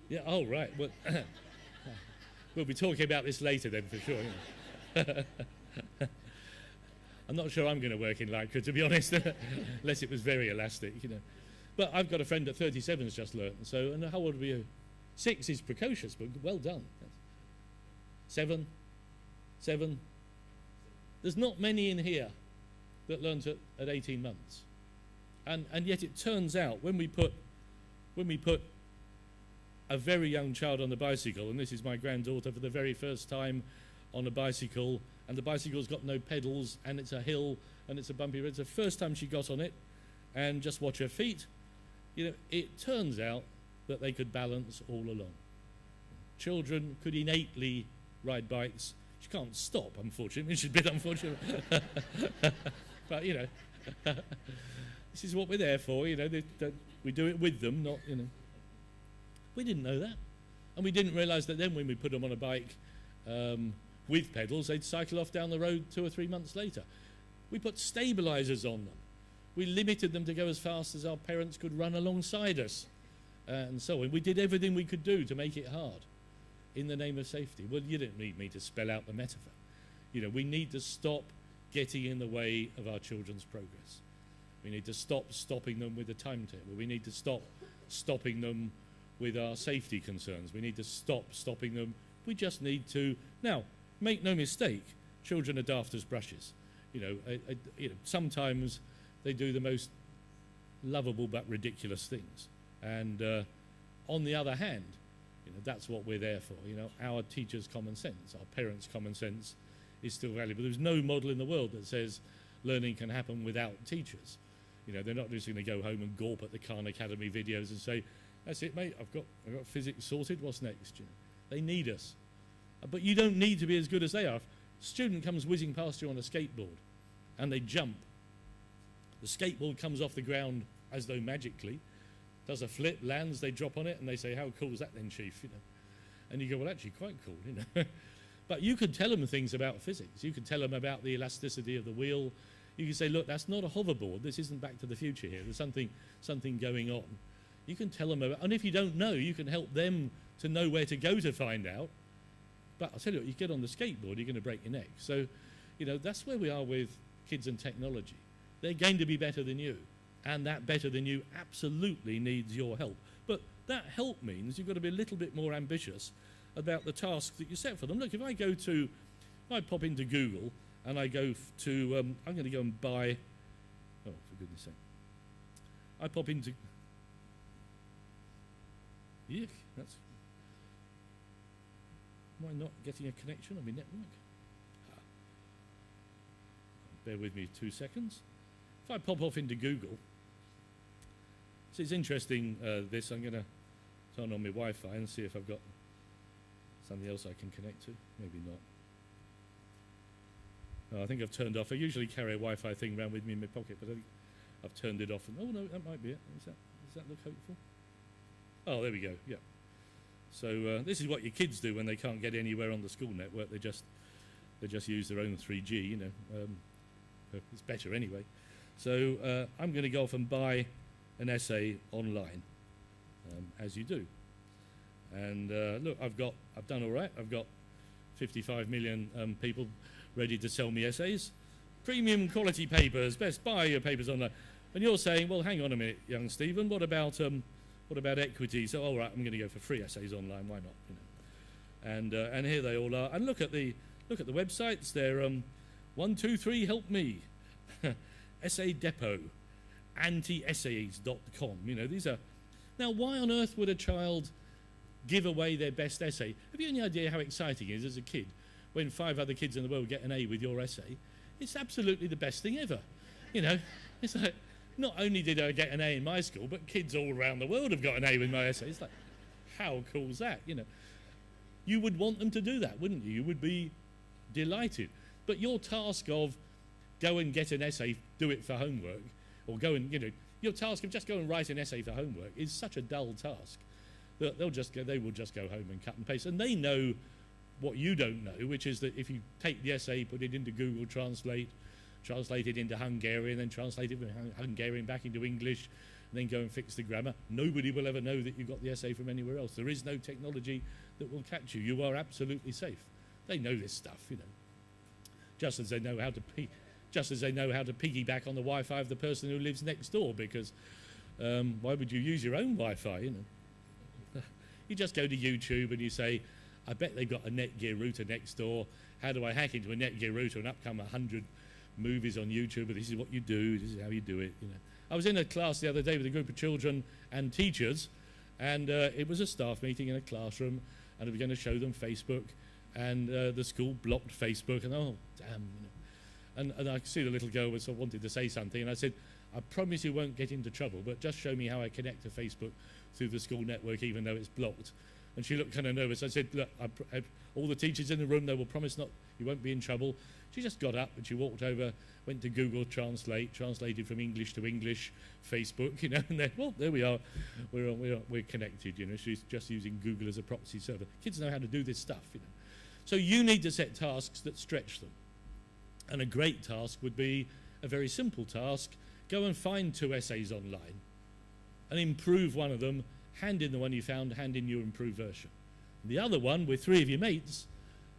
Yeah, oh, right. Well, we'll be talking about this later then, for sure. I'm not sure I'm going to work in Lycra, to be honest, unless it was very elastic, But I've got a friend at 37 who's just learned. So, and how old were you? 6 is precocious, but well done. 7. There's not many in here that learnt at 18 months. And yet it turns out when we put a very young child on the bicycle, and this is my granddaughter for the very first time on a bicycle, and the bicycle's got no pedals, and it's a hill, and it's a bumpy road. It's the first time she got on it, and just watch her feet. It turns out that they could balance all along. Children could innately ride bikes. She can't stop, unfortunately. She's a bit unfortunate. But, this is what we're there for, we do it with them, not, We didn't know that. And we didn't realise that then when we put them on a bike with pedals, they'd cycle off down the road 2 or 3 months later. We put stabilisers on them. We limited them to go as fast as our parents could run alongside us, and so on. We did everything we could do to make it hard in the name of safety. Well, you don't need me to spell out the metaphor. We need to stop getting in the way of our children's progress. We need to stop stopping them with a timetable. We need to stop stopping them with our safety concerns. We need to stop stopping them. We just need to... Now, make no mistake, children are daft as brushes. Sometimes they do the most lovable but ridiculous things. And on the other hand, that's what we're there for. Our teachers' common sense, our parents' common sense is still valuable. There's no model in the world that says learning can happen without teachers. They're not just going to go home and gawp at the Khan Academy videos and say, that's it, mate, I've got physics sorted, what's next? They need us. But you don't need to be as good as they are. If a student comes whizzing past you on a skateboard and they jump, the skateboard comes off the ground as though magically, does a flip, lands, they drop on it, and they say, how cool is that then, Chief? And you go, well, actually, quite cool, But you could tell them things about physics. You could tell them about the elasticity of the wheel. You could say, look, that's not a hoverboard. This isn't Back to the Future here. There's something going on. You can tell them about, and if you don't know, you can help them to know where to go to find out. But I'll tell you what, you get on the skateboard, you're going to break your neck. So, that's where we are with kids and technology. They're going to be better than you. And that better than you absolutely needs your help. But that help means you've got to be a little bit more ambitious about the tasks that you set for them. Look, if I pop into Google and I go to, I'm going to go and buy, oh, for goodness sake. I pop into, yuck, that's, am I not getting a connection on my network? Bear with me 2 seconds. If I pop off into Google, so it's interesting, this, I'm going to turn on my Wi-Fi and see if I've got something else I can connect to. Maybe not. No, I think I've turned off. I usually carry a Wi-Fi thing around with me in my pocket, but I think I've turned it off. And, oh no, that might be it. Does that look hopeful? Oh, there we go. Yeah. So this is what your kids do when they can't get anywhere on the school network. They just use their own 3G. It's better anyway. So I'm going to go off and buy an essay online, as you do. And look, I've done all right. I've got 55 million people ready to sell me essays. Premium quality papers, best buy your papers online. And you're saying, well, hang on a minute, young Stephen, what about equity? So, all right, I'm going to go for free essays online. Why not? You know. And here they all are. And look at the websites. They're 1, 2, 3, help me. Essay Depot, antiessays.com. You know, these are. Now, why on earth would a child give away their best essay? Have you any idea how exciting it is as a kid when 5 other kids in the world get an A with your essay? It's absolutely the best thing ever. You know, it's like, not only did I get an A in my school, but kids all around the world have got an A with my essay. It's like, how cool is that? You know, you would want them to do that, wouldn't you? You would be delighted. But your task of go and get an essay, do it for homework, or go and, you know, your task of just go and write an essay for homework is such a dull task that they will just go home and cut and paste. And they know what you don't know, which is that if you take the essay, put it into Google Translate it into Hungarian, then translate it from Hungarian back into English, and then go and fix the grammar, nobody will ever know that you got the essay from anywhere else. There is no technology that will catch you. You are absolutely safe. They know this stuff, you know. Just as they know how to piggyback on the Wi-Fi of the person who lives next door, because why would you use your own Wi-Fi, you know? You just go to YouTube and you say, I bet they've got a Netgear router next door. How do I hack into a Netgear router? And up come 100 movies on YouTube, but this is what you do, this is how you do it, you know. I was in a class the other day with a group of children and teachers, and it was a staff meeting in a classroom, and we were going to show them Facebook, and the school blocked Facebook, and oh, damn, you know. And I could see the little girl was wanted to say something, and I said, I promise you won't get into trouble, but just show me how I connect to Facebook through the school network, even though it's blocked. And she looked kind of nervous. I said, look, all the teachers in the room, they will promise you won't be in trouble. She just got up and she walked over, went to Google Translate, translated from English to English, Facebook, you know, and then, well, there we are. We're connected, you know. She's just using Google as a proxy server. Kids know how to do this stuff, you know. So you need to set tasks that stretch them. And a great task would be a very simple task. Go and find 2 essays online and improve one of them. Hand in the one you found, hand in your improved version. The other one, with 3 of your mates,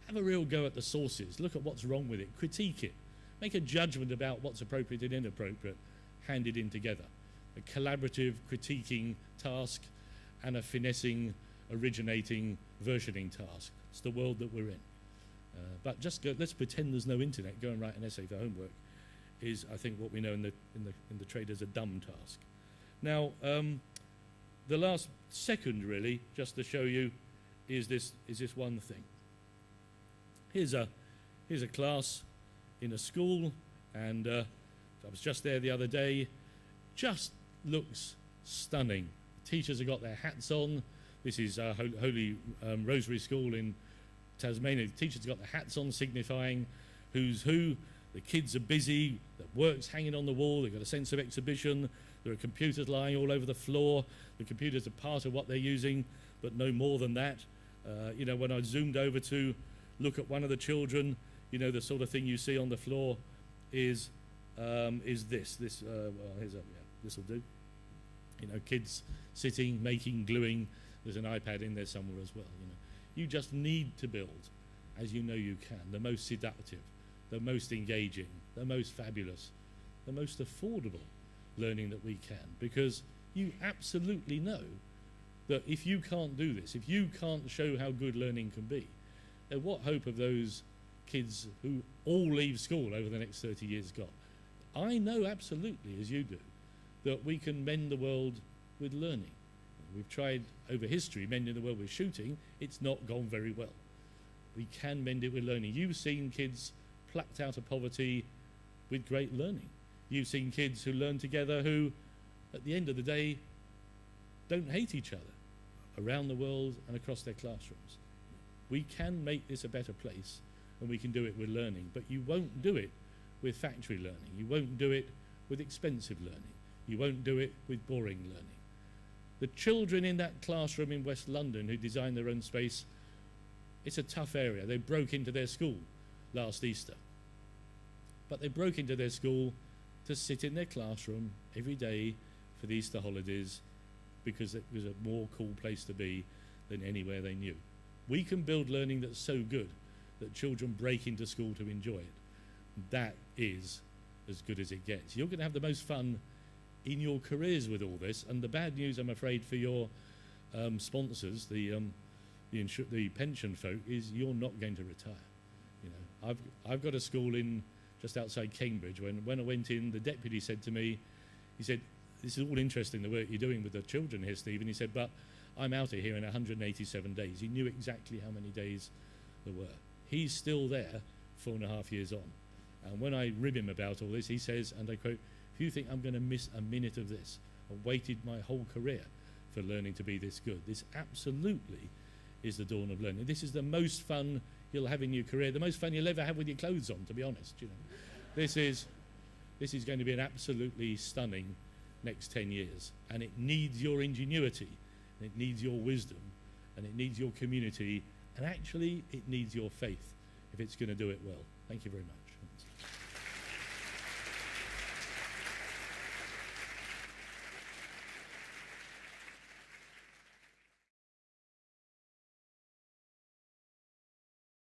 have a real go at the sources. Look at what's wrong with it. Critique it. Make a judgment about what's appropriate and inappropriate. Hand it in together. A collaborative critiquing task and a finessing, originating, versioning task. It's the world that we're in. But just go, let's pretend there's no internet. Go and write an essay for homework is, I think, what we know in the trade as a dumb task. Now, the last second, really, just to show you, is this one thing. Here's a class in a school, and I was just there the other day. Just looks stunning. Teachers have got their hats on. This is Holy Rosary School in Tasmania. The teachers have got their hats on, signifying who's who. The kids are busy. The work's hanging on the wall. They've got a sense of exhibition. There are computers lying all over the floor. The computers are part of what they're using, but no more than that. You know, when I zoomed over to look at one of the children, you know, the sort of thing you see on the floor is this. Well, this will do. You know, kids sitting, making, gluing. There's an iPad in there somewhere as well. You know, you just need to build, as you know you can, the most seductive, the most engaging, the most fabulous, the most affordable learning that we can, because you absolutely know that if you can't do this, if you can't show how good learning can be, then what hope have those kids who all leave school over the next 30 years got? I know absolutely, as you do, that we can mend the world with learning. We've tried over history mending the world with shooting. It's not gone very well. We can mend it with learning. You've seen kids plucked out of poverty with great learning. You've seen kids who learn together who, at the end of the day, don't hate each other around the world and across their classrooms. We can make this a better place, and we can do it with learning, but you won't do it with factory learning. You won't do it with expensive learning. You won't do it with boring learning. The children in that classroom in West London who designed their own space, it's a tough area. They broke into their school last Easter. But they broke into their school to sit in their classroom every day for the Easter holidays because it was a more cool place to be than anywhere they knew. We can build learning that's so good that children break into school to enjoy it. That is as good as it gets. You're going to have the most fun in your careers with all this, and the bad news, I'm afraid, for your sponsors, the pension folk, is you're not going to retire. You know, I've got a school in just outside Cambridge. When I went in, the deputy said to me, he said, "This is all interesting, the work you're doing with the children here, Stephen." He said, "But I'm out of here in 187 days." He knew exactly how many days there were. He's still there 4.5 years on. And when I rib him about all this, he says, and I quote, "If you think I'm going to miss a minute of this, I've waited my whole career for learning to be this good." This absolutely is the dawn of learning. This is the most fun you'll have in your career, the most fun you'll ever have with your clothes on, to be honest. You know, this is going to be an absolutely stunning next 10 years, and it needs your ingenuity, and it needs your wisdom, and it needs your community, and actually it needs your faith if it's going to do it well. Thank you very much.